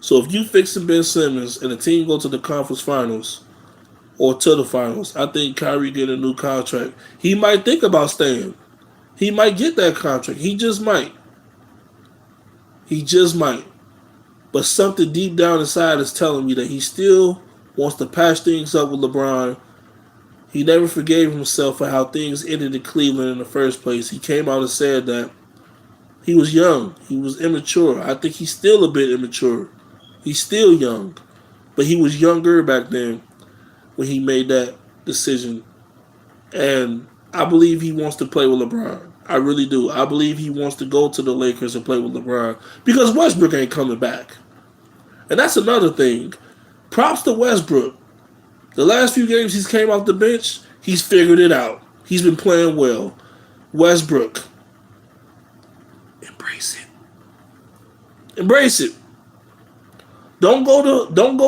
So if you fixing Ben Simmons and the team go to the conference finals or to the finals, I think Kyrie get a new contract. He might think about staying. He might get that contract. He just might. He just might. But something deep down inside is telling me that he still wants to patch things up with LeBron. He never forgave himself for how things ended in Cleveland in the first place. He came out and said that he was young. He was immature. I think he's still a bit immature. He's still young. But he was younger back then when he made that decision. And I believe he wants to play with LeBron. I really do. I believe he wants to go to the Lakers and play with LeBron because Westbrook ain't coming back. And that's another thing. Props to Westbrook. The last few games he's came off the bench, he's figured it out. He's been playing well. Westbrook. Embrace it. Embrace it. Don't go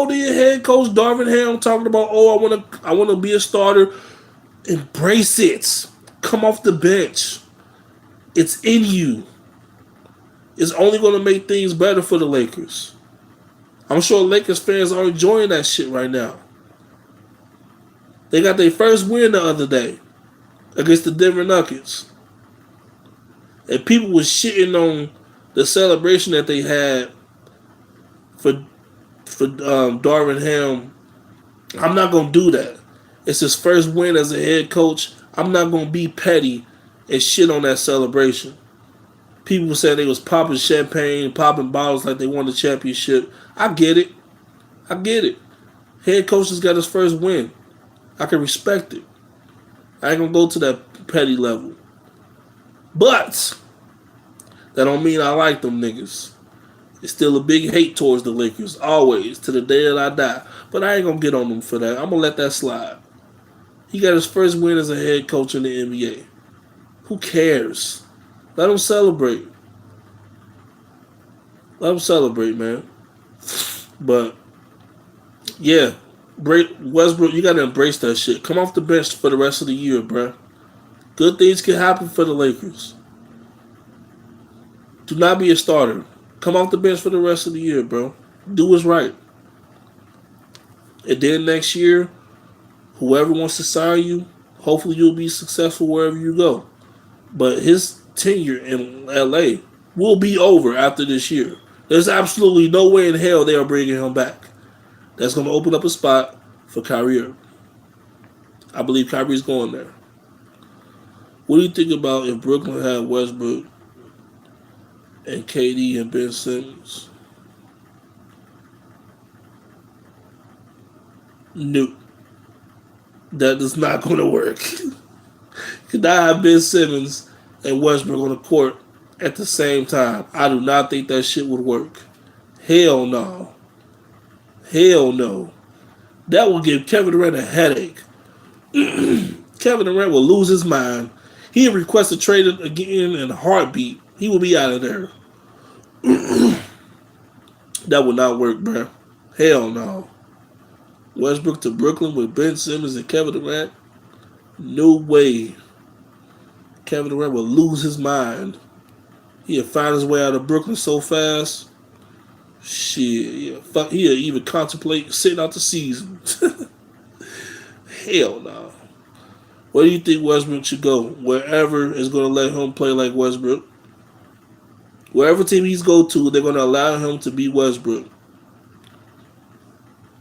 to your head coach Darvin Ham talking about, oh, I wanna be a starter. Embrace it. Come off the bench. It's in you. It's only gonna make things better for the Lakers. I'm sure Lakers fans are enjoying that shit right now. They got their first win the other day against the Denver Nuggets. And people was shitting on the celebration that they had for Darvin Ham. I'm not going to do that. It's his first win as a head coach. I'm not going to be petty and shit on that celebration. People said they was popping champagne, popping bottles like they won the championship. I get it. I get it. Head coach has got his first win. I can respect it. I ain't going to go to that petty level. But that don't mean I like them niggas. It's still a big hate towards the Lakers, always, to the day that I die. But I ain't going to get on them for that. I'm going to let that slide. He got his first win as a head coach in the NBA. Who cares? Let him celebrate. Let him celebrate, man. But, yeah. Westbrook, you got to embrace that shit. Come off the bench for the rest of the year, bruh. Good things can happen for the Lakers. Do not be a starter. Come off the bench for the rest of the year, bro. Do what's right. And then next year, whoever wants to sign you, hopefully you'll be successful wherever you go. But his tenure in LA will be over after this year. There's absolutely no way in hell they are bringing him back. That's going to open up a spot for Kyrie. I believe Kyrie's going there. What do you think about if Brooklyn had Westbrook and KD and Ben Simmons? No. That is not going to work. Could I have Ben Simmons and Westbrook on the court at the same time? I do not think that shit would work. Hell no. Hell no. That will give Kevin Durant a headache. Kevin Durant will lose his mind. He'll request a trade again in a heartbeat. He will be out of there. That would not work, bro. Hell no. Westbrook to Brooklyn with Ben Simmons and Kevin Durant? No way. Kevin Durant will lose his mind. He'll find his way out of Brooklyn so fast. Shit, he'll even contemplate sitting out the season. Hell no. Where do you think Westbrook should go? Wherever is going to let him play like Westbrook. Wherever team he's go to, they're going to allow him to be Westbrook.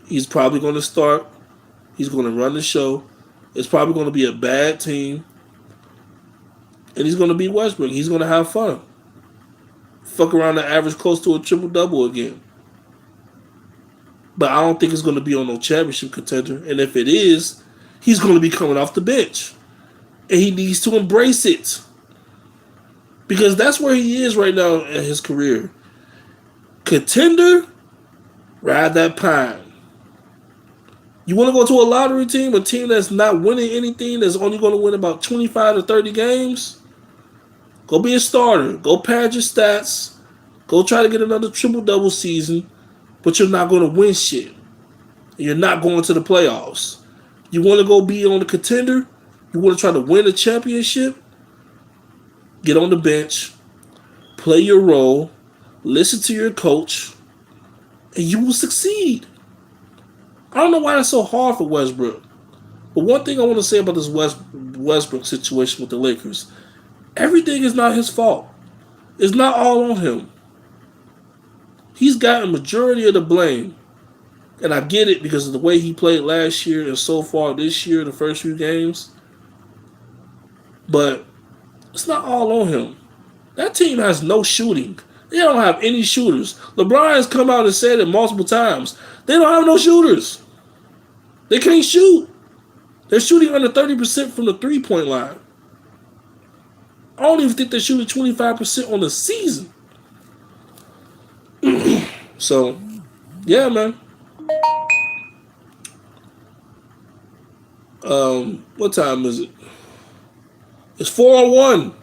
He's probably going to start. He's going to run the show. It's probably going to be a bad team, and he's going to be Westbrook. He's going to have fun. Fuck around and average close to a triple double again. But I don't think it's going to be on no championship contender. And if it is, he's going to be coming off the bench. And he needs to embrace it. Because that's where he is right now in his career. Contender, ride that pine. You want to go to a lottery team, a team that's not winning anything, that's only going to win about 25 to 30 games? Go be a starter. Go pad your stats. Go try to get another triple-double season. But you're not going to win shit. You're not going to the playoffs. You want to go be on the contender? You want to try to win a championship? Get on the bench. Play your role. Listen to your coach. And you will succeed. I don't know why it's so hard for Westbrook. But one thing I want to say about this Westbrook situation with the Lakers, everything is not his fault. It's not all on him. He's gotten majority of the blame. And I get it because of the way he played last year and so far this year, the first few games. But it's not all on him. That team has no shooting. They don't have any shooters. LeBron has come out and said it multiple times. They don't have no shooters. They can't shoot. They're shooting under 30% from the three-point line. I don't even think they're shooting 25% on the season. So, yeah, man. What time is it? It's 4:01.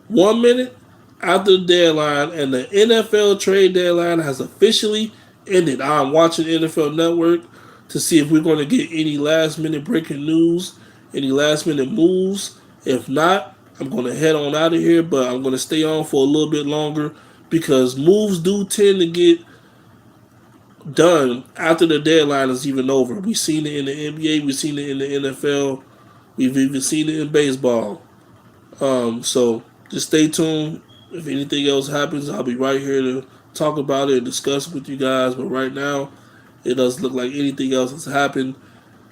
1 minute after the deadline, and the NFL trade deadline has officially ended. I'm watching NFL Network to see if we're going to get any last-minute breaking news, any last-minute moves. If not, I'm going to head on out of here, but I'm going to stay on for a little bit longer because moves do tend to get done after the deadline is even over. We've seen it in the NBA. We've seen it in the NFL. We've even seen it in baseball. So just stay tuned. If anything else happens, I'll be right here to talk about it and discuss it with you guys. But right now, it doesn't look like anything else has happened.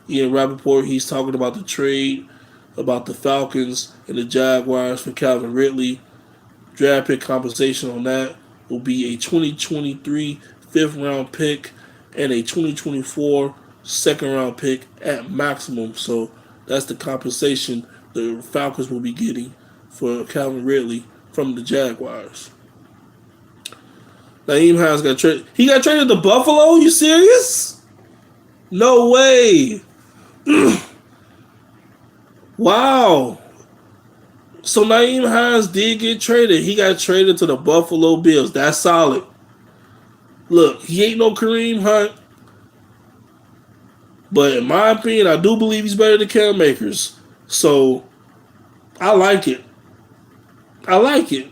Ian Rappaport, he's talking about the trade, about the Falcons and the Jaguars for Calvin Ridley. Draft pick compensation on that will be a 2023 fifth-round pick and a 2024 second-round pick at maximum. So that's the compensation the Falcons will be getting for Calvin Ridley from the Jaguars. Nyheim Hines got traded. He got traded to Buffalo? You serious? No way. Wow. So Nyheim Hines did get traded. He got traded to the Buffalo Bills. That's solid. Look, he ain't no Kareem Hunt. But in my opinion, I do believe he's better than Cam Akers. So I like it. I like it.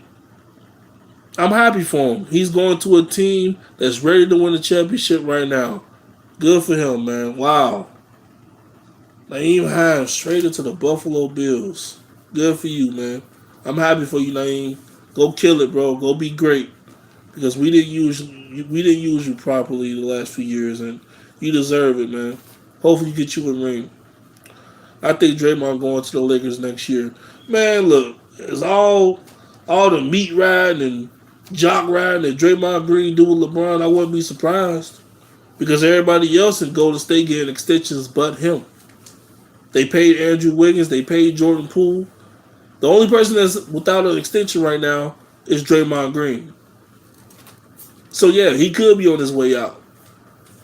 I'm happy for him. He's going to a team that's ready to win a championship right now. Good for him, man. Wow. Nyheim Hines traded to the Buffalo Bills. Good for you, man. I'm happy for you, Nyheim. Go kill it, bro. Go be great. Because we didn't use you properly the last few years, and you deserve it, man. Hopefully you get you a ring. I think Draymond going to the Lakers next year. Man, look, it's all the meat riding and jock riding that Draymond Green do with LeBron. I wouldn't be surprised. Because everybody else in Golden State getting extensions but him. They paid Andrew Wiggins. They paid Jordan Poole. The only person that's without an extension right now is Draymond Green. So, yeah, he could be on his way out.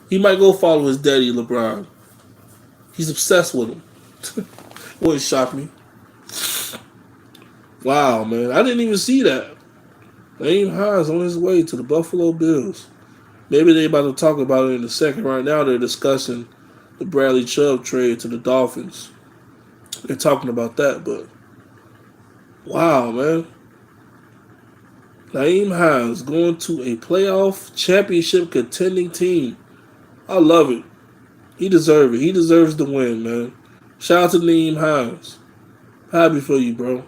He might go follow his daddy, LeBron. He's obsessed with him. Wouldn't shock me. Wow, man. I didn't even see that. Nyheim Hines on his way to the Buffalo Bills. Maybe they're about to talk about it in a second. Right now they're discussing the Bradley Chubb trade to the Dolphins. They're talking about that, but wow, man. Nyheim Hines going to a playoff championship contending team. I love it. He deserves it. He deserves the win, man. Shout out to Nyheim Hines. Happy for you, bro.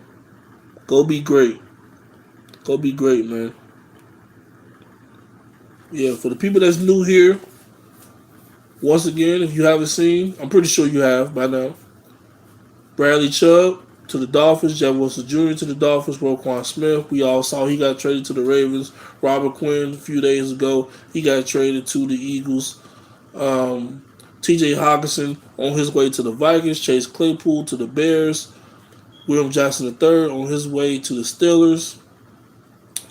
Go be great. Go be great, man. Yeah, for the people that's new here, once again, if you haven't seen, I'm pretty sure you have by now. Bradley Chubb to the Dolphins, Jeff Wilson Jr. to the Dolphins, Roquan Smith. We all saw he got traded to the Ravens. Robert Quinn a few days ago, he got traded to the Eagles. T.J. Hawkinson on his way to the Vikings. Chase Claypool to the Bears. William Jackson III on his way to the Steelers.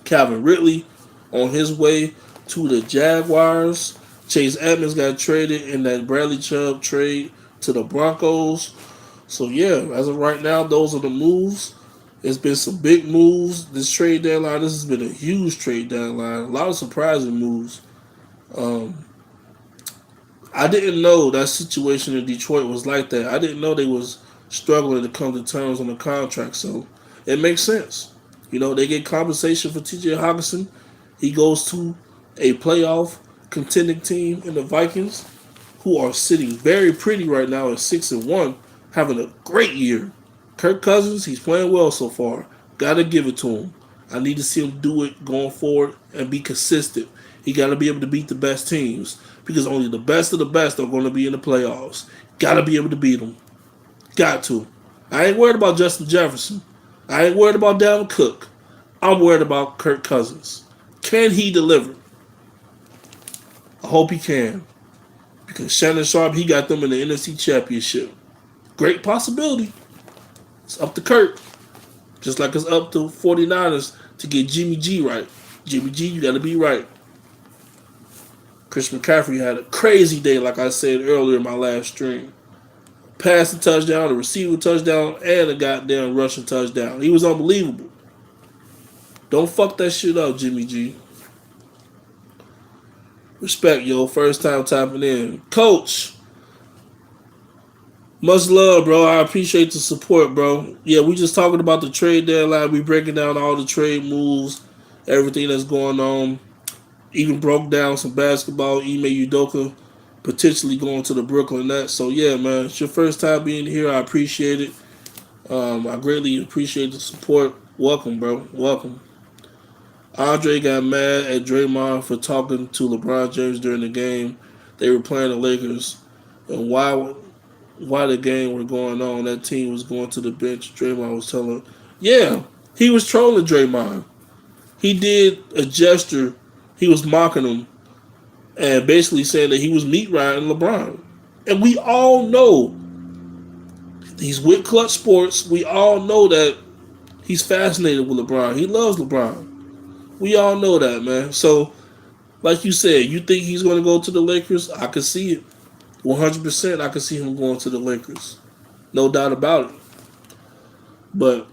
Calvin Ridley on his way to the Jaguars. Chase Edmonds got traded in that Bradley Chubb trade to the Broncos. So yeah, as of right now, those are the moves. It's been some big moves. This trade deadline, this has been a huge trade deadline. A lot of surprising moves. Um, I didn't know that situation in Detroit was like that. I didn't know they was struggling to come to terms on the contract. So it makes sense. You know, they get compensation for T.J. Hawkinson. He goes to a playoff contending team in the Vikings, who are sitting very pretty right now at 6-1, having a great year. Kirk Cousins, he's playing well so far. Gotta give it to him. I need to see him do it going forward and be consistent. He got to be able to beat the best teams because only the best of the best are going to be in the playoffs. Got to be able to beat them. Got to. I ain't worried about Justin Jefferson. I ain't worried about Dalvin Cook. I'm worried about Kirk Cousins. Can he deliver? I hope he can. Because Shannon Sharp, he got them in the NFC Championship. Great possibility. It's up to Kirk. Just like it's up to 49ers to get Jimmy G right. Jimmy G, you got to be right. Chris McCaffrey had a crazy day, like I said earlier in my last stream. Passing touchdown, a receiving touchdown, and a goddamn rushing touchdown. He was unbelievable. Don't fuck that shit up, Jimmy G. Respect, yo. First time tapping in. Coach, much love, bro. I appreciate the support, bro. Yeah, we just talking about the trade deadline. We breaking down all the trade moves, everything that's going on. Even broke down some basketball. Ime Udoka potentially going to the Brooklyn Nets. So yeah, man, it's your first time being here. I appreciate it. I greatly appreciate the support. Welcome, bro. Welcome. Andre got mad at Draymond for talking to LeBron James during the game. They were playing the Lakers, and why the game were going on, that team was going to the bench. Draymond was telling him, yeah, he was trolling Draymond. He did a gesture. He was mocking him and basically saying that he was meat riding LeBron. And we all know he's with Clutch Sports. We all know that he's fascinated with LeBron. He loves LeBron. We all know that, man. So, like you said, you think he's going to go to the Lakers? I can see it. 100% I can see him going to the Lakers. No doubt about it. But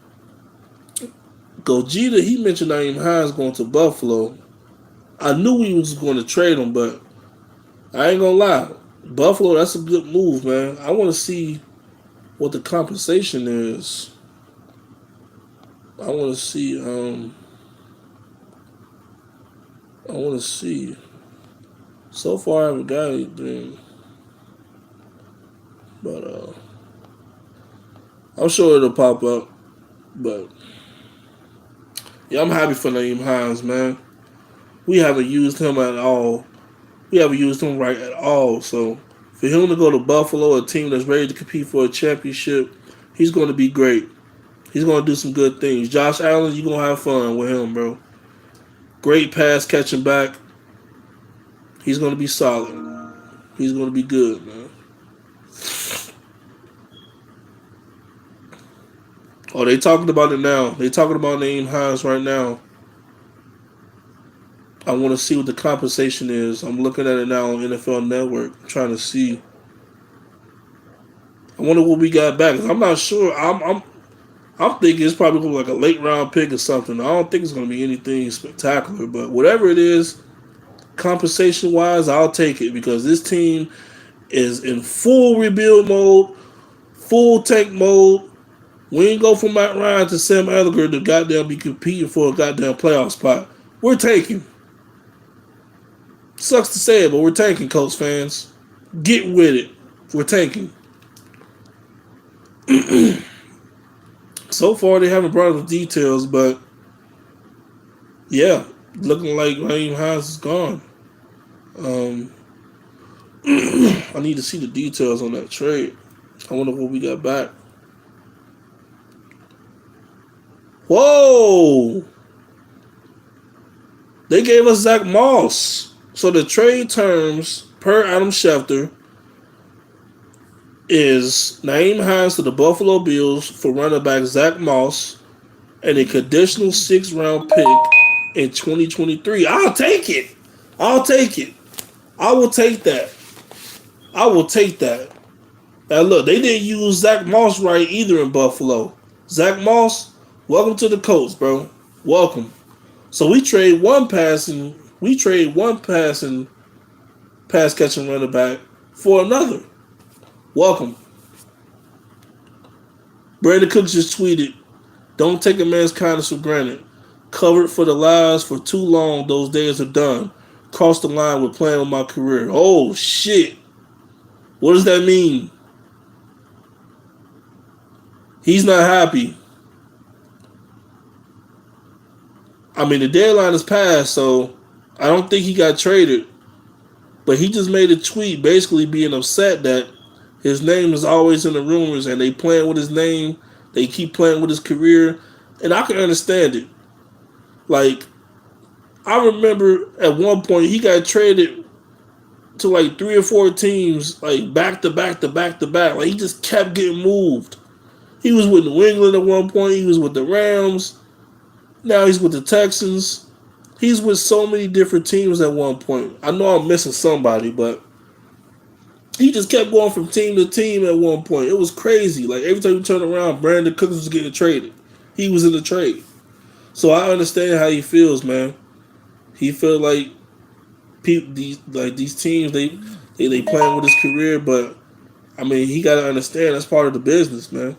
Gogeta, he mentioned Naeem Hines going to Buffalo. I knew we was going to trade him, but I ain't going to lie. Buffalo, that's a good move, man. I want to see what the compensation is. I want to see, So far, I haven't got anything. But I'm sure it'll pop up. But yeah, I'm happy for Naeem Hines, man. We haven't used him at all. We haven't used him right at all. So for him to go to Buffalo, a team that's ready to compete for a championship, he's going to be great. He's going to do some good things. Josh Allen, you're going to have fun with him, bro. Great pass catching back. He's going to be solid. He's going to be good, man. Oh, they talking about it now. They talking about Naeem Hines right now. I want to see what the compensation is. I'm looking at it now on NFL Network. I'm trying to see. I wonder what we got back. I'm not sure. I'm thinking it's probably going to be like a late round pick or something. I don't think it's going to be anything spectacular, but whatever it is, compensation wise, I'll take it because this team is in full rebuild mode, full tank mode. We ain't go from Matt Ryan to Sam Ellinger to goddamn be competing for a goddamn playoff spot. We're tanking. Sucks to say it, but we're tanking, Colts fans. Get with it. We're tanking. So far, they haven't brought up the details, but yeah, looking like Naeem Hines is gone. I need to see the details on that trade. I wonder what we got back. Whoa! They gave us Zach Moss. So the trade terms per Adam Schefter is Naeem Hines to the Buffalo Bills for running back Zach Moss and a conditional 6th-round pick in 2023. I'll take it. I'll take it. I will take that. I will take that. Now look, they didn't use Zach Moss right either in Buffalo. Zach Moss, welcome to the Colts, bro. Welcome. So we trade one passing pass catching running back for another. Welcome. Brandon Cooks just tweeted, "Don't take a man's kindness for granted. Covered for the lies for too long. Those days are done. Crossed the line with playing with my career." Oh shit. What does that mean? He's not happy. I mean, the deadline is passed, so I don't think he got traded. But he just made a tweet basically being upset that his name is always in the rumors and they playing with his name. They keep playing with his career. And I can understand it. Like, I remember at one point he got traded to like 3 or 4 teams, like back to back to back to back. Like, he just kept getting moved. He was with New England at one point. He was with the Rams. Now he's with the Texans. He's with so many different teams at one point. I know I'm missing somebody, but he just kept going from team to team at one point. It was crazy. Like, every time you turn around, Brandon Cooks was getting traded. He was in the trade. So I understand how he feels, man. He feel like these teams, they playing with his career, but I mean, he got to understand that's part of the business, man.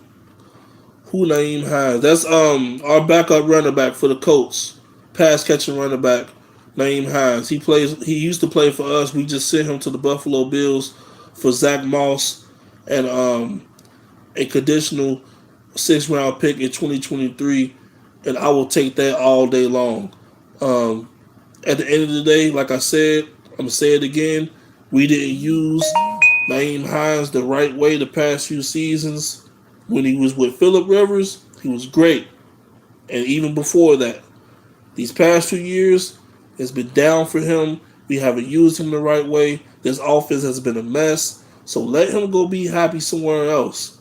Who Naeem Hines? That's our backup running back for the Colts. Pass catching running back, Naeem Hines. He used to play for us. We just sent him to the Buffalo Bills for Zach Moss and a conditional 6th-round pick in 2023, and I will take that all day long. At the end of the day, like I said, I'm gonna say it again. We didn't use Naeem Hines the right way the past few seasons. When he was with Phillip Rivers, he was great. And even before that, these past 2 years, it's been down for him. We haven't used him the right way. This offense has been a mess. So let him go be happy somewhere else.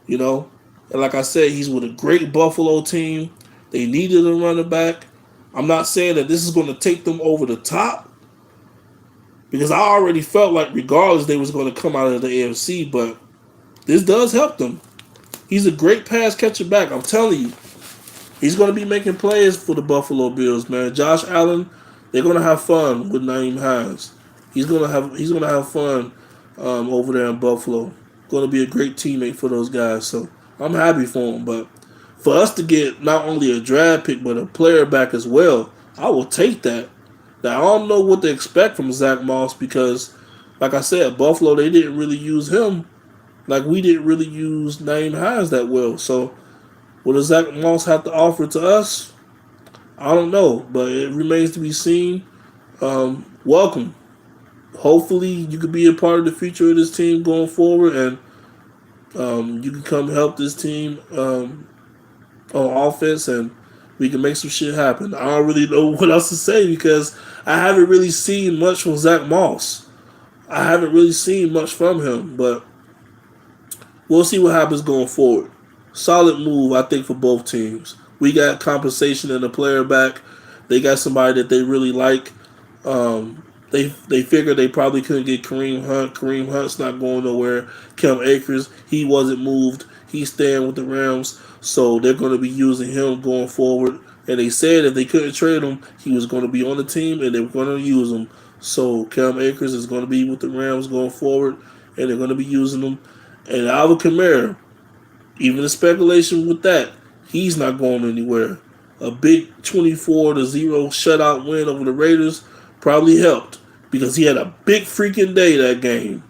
You know? And like I said, he's with a great Buffalo team. They needed a running back. I'm not saying that this is going to take them over the top, because I already felt like regardless they was going to come out of the AFC, but this does help them. He's a great pass catcher back. I'm telling you. He's going to be making plays for the Buffalo Bills, man. Josh Allen, they're going to have fun with Naeem Hines. He's going to have fun over there in Buffalo. Going to be a great teammate for those guys. So I'm happy for him. But for us to get not only a draft pick but a player back as well, I will take that. Now, I don't know what to expect from Zach Moss because, like I said, Buffalo, they didn't really use him. Like, we didn't really use Naeem Hines that well. So, what does Zach Moss have to offer to us? I don't know, but it remains to be seen. Welcome. Hopefully, you could be a part of the future of this team going forward, and you can come help this team on offense, and we can make some shit happen. I don't really know what else to say because I haven't really seen much from Zach Moss. I haven't really seen much from him, but we'll see what happens going forward. Solid move, I think, for both teams. We got compensation and a player back. They got somebody that they really like. They figured they probably couldn't get Kareem Hunt. Kareem Hunt's not going nowhere. Cam Akers, he wasn't moved. He's staying with the Rams. So they're going to be using him going forward. And they said if they couldn't trade him, he was going to be on the team and they were going to use him. So Cam Akers is going to be with the Rams going forward, and they're going to be using him. And Alvin Kamara, even the speculation with that, he's not going anywhere. A big 24-0 shutout win over the Raiders probably helped because he had a big freaking day that game.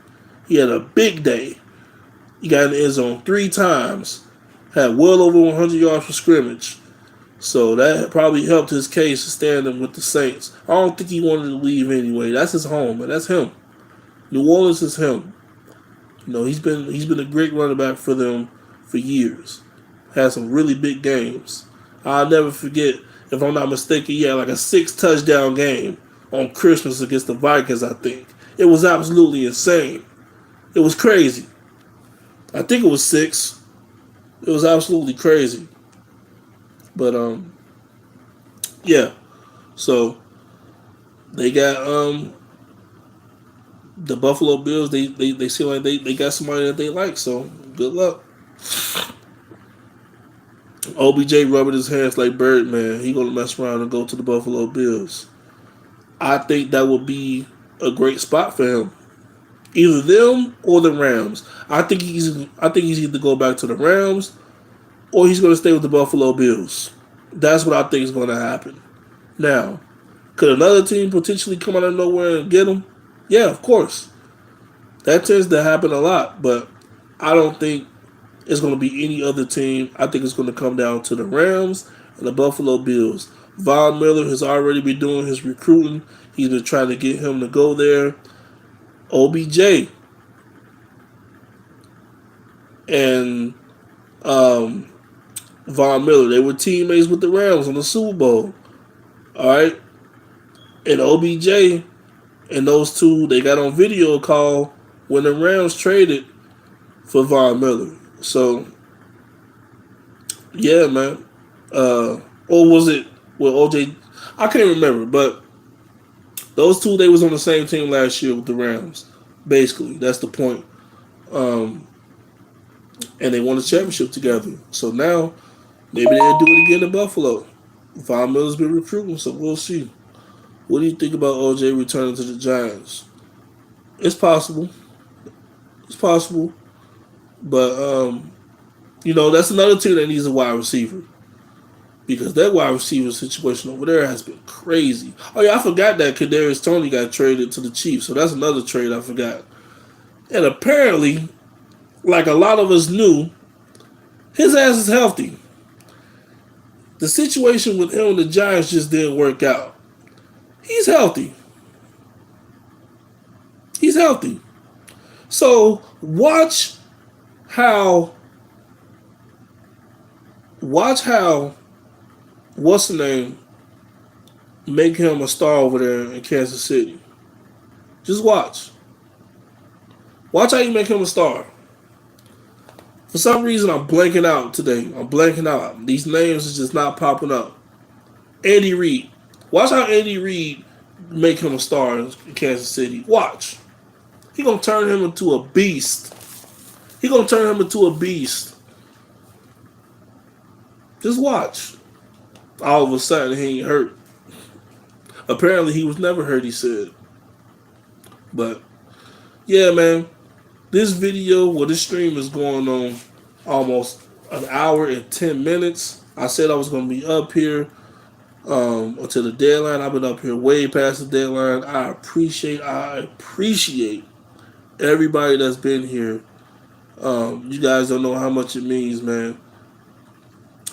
He had a big day. He got in the end zone 3 times. Had well over 100 yards for scrimmage. So that probably helped his case standing with the Saints. I don't think he wanted to leave anyway. That's his home, and that's him. New Orleans is him. You know, he's been a great running back for them for years. Had some really big games. I'll never forget, if I'm not mistaken, he had like a 6 touchdown game on Christmas against the Vikings, I think. It was absolutely insane. It was crazy. I think it was 6. It was absolutely crazy. But yeah. So they got the Buffalo Bills. They seem like they got somebody that they like. So good luck. OBJ rubbing his hands like Birdman. He gonna mess around and go to the Buffalo Bills. I think that would be a great spot for him. Either them or the Rams. I think he's either go back to the Rams or he's gonna stay with the Buffalo Bills. That's what I think is gonna happen. Now, could another team potentially come out of nowhere and get him? Yeah, of course. That tends to happen a lot, but I don't think it's going to be any other team. I think it's going to come down to the Rams and the Buffalo Bills. Von Miller has already been doing his recruiting. He's been trying to get him to go there. OBJ and Von Miller, they were teammates with the Rams on the Super Bowl. All right. And OBJ and those two, they got on video call when the Rams traded for Von Miller. So, yeah, man. Or was it with OJ? I can't remember, but those two, they was on the same team last year with the Rams. Basically, that's the point. And they won a championship together. So now, maybe they'll do it again in Buffalo. Von Miller's been recruiting, so we'll see. What do you think about OJ returning to the Giants? It's possible. It's possible. But, that's another team that needs a wide receiver. Because that wide receiver situation over there has been crazy. Oh, yeah, I forgot that Kadarius Toney got traded to the Chiefs. So that's another trade I forgot. And apparently, like a lot of us knew, his ass is healthy. The situation with him and the Giants just didn't work out. He's healthy. He's healthy. So watch how what's the name make him a star over there in Kansas City. Just watch. Watch how you make him a star. For some reason, I'm blanking out today. I'm blanking out. These names are just not popping up. Andy Reid. Watch how Andy Reid make him a star in Kansas City. Watch. He gonna turn him into a beast. He gonna turn him into a beast. Just watch. All of a sudden, he ain't hurt. Apparently, he was never hurt, he said. But, yeah, man. This this stream is going on almost an hour and 10 minutes. I said I was going to be up here until the deadline. I've been up here way past the deadline. I appreciate everybody that's been here. You guys don't know how much it means, man,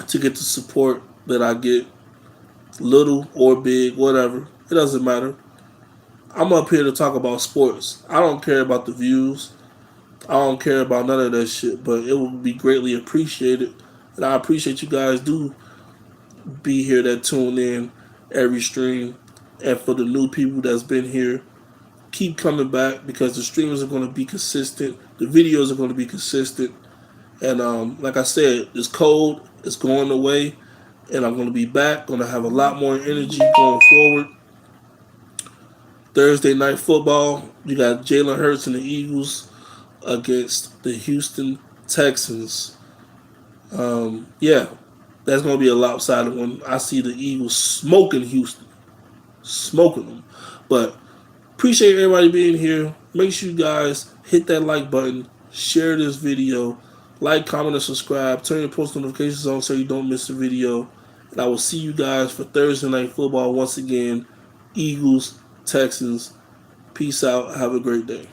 to get the support that I get, little or big, whatever. It doesn't matter. I'm up here to talk about sports. I don't care about the views. I don't care about none of that shit, but it will be greatly appreciated. And I appreciate you guys do be here that tune in every stream. And for the new people that's been here, keep coming back because the streams are going to be consistent. The videos are going to be consistent. And like I said, this cold is going away. And I'm going to be back. Going to have a lot more energy going forward. Thursday night football. You got Jalen Hurts and the Eagles against the Houston Texans. Yeah, that's going to be a lopsided one. I see the Eagles smoking Houston. Smoking them. But appreciate everybody being here. Make sure you guys hit that like button. Share this video. Like, comment, and subscribe. Turn your post notifications on so you don't miss a video. And I will see you guys for Thursday night football once again. Eagles, Texans. Peace out. Have a great day.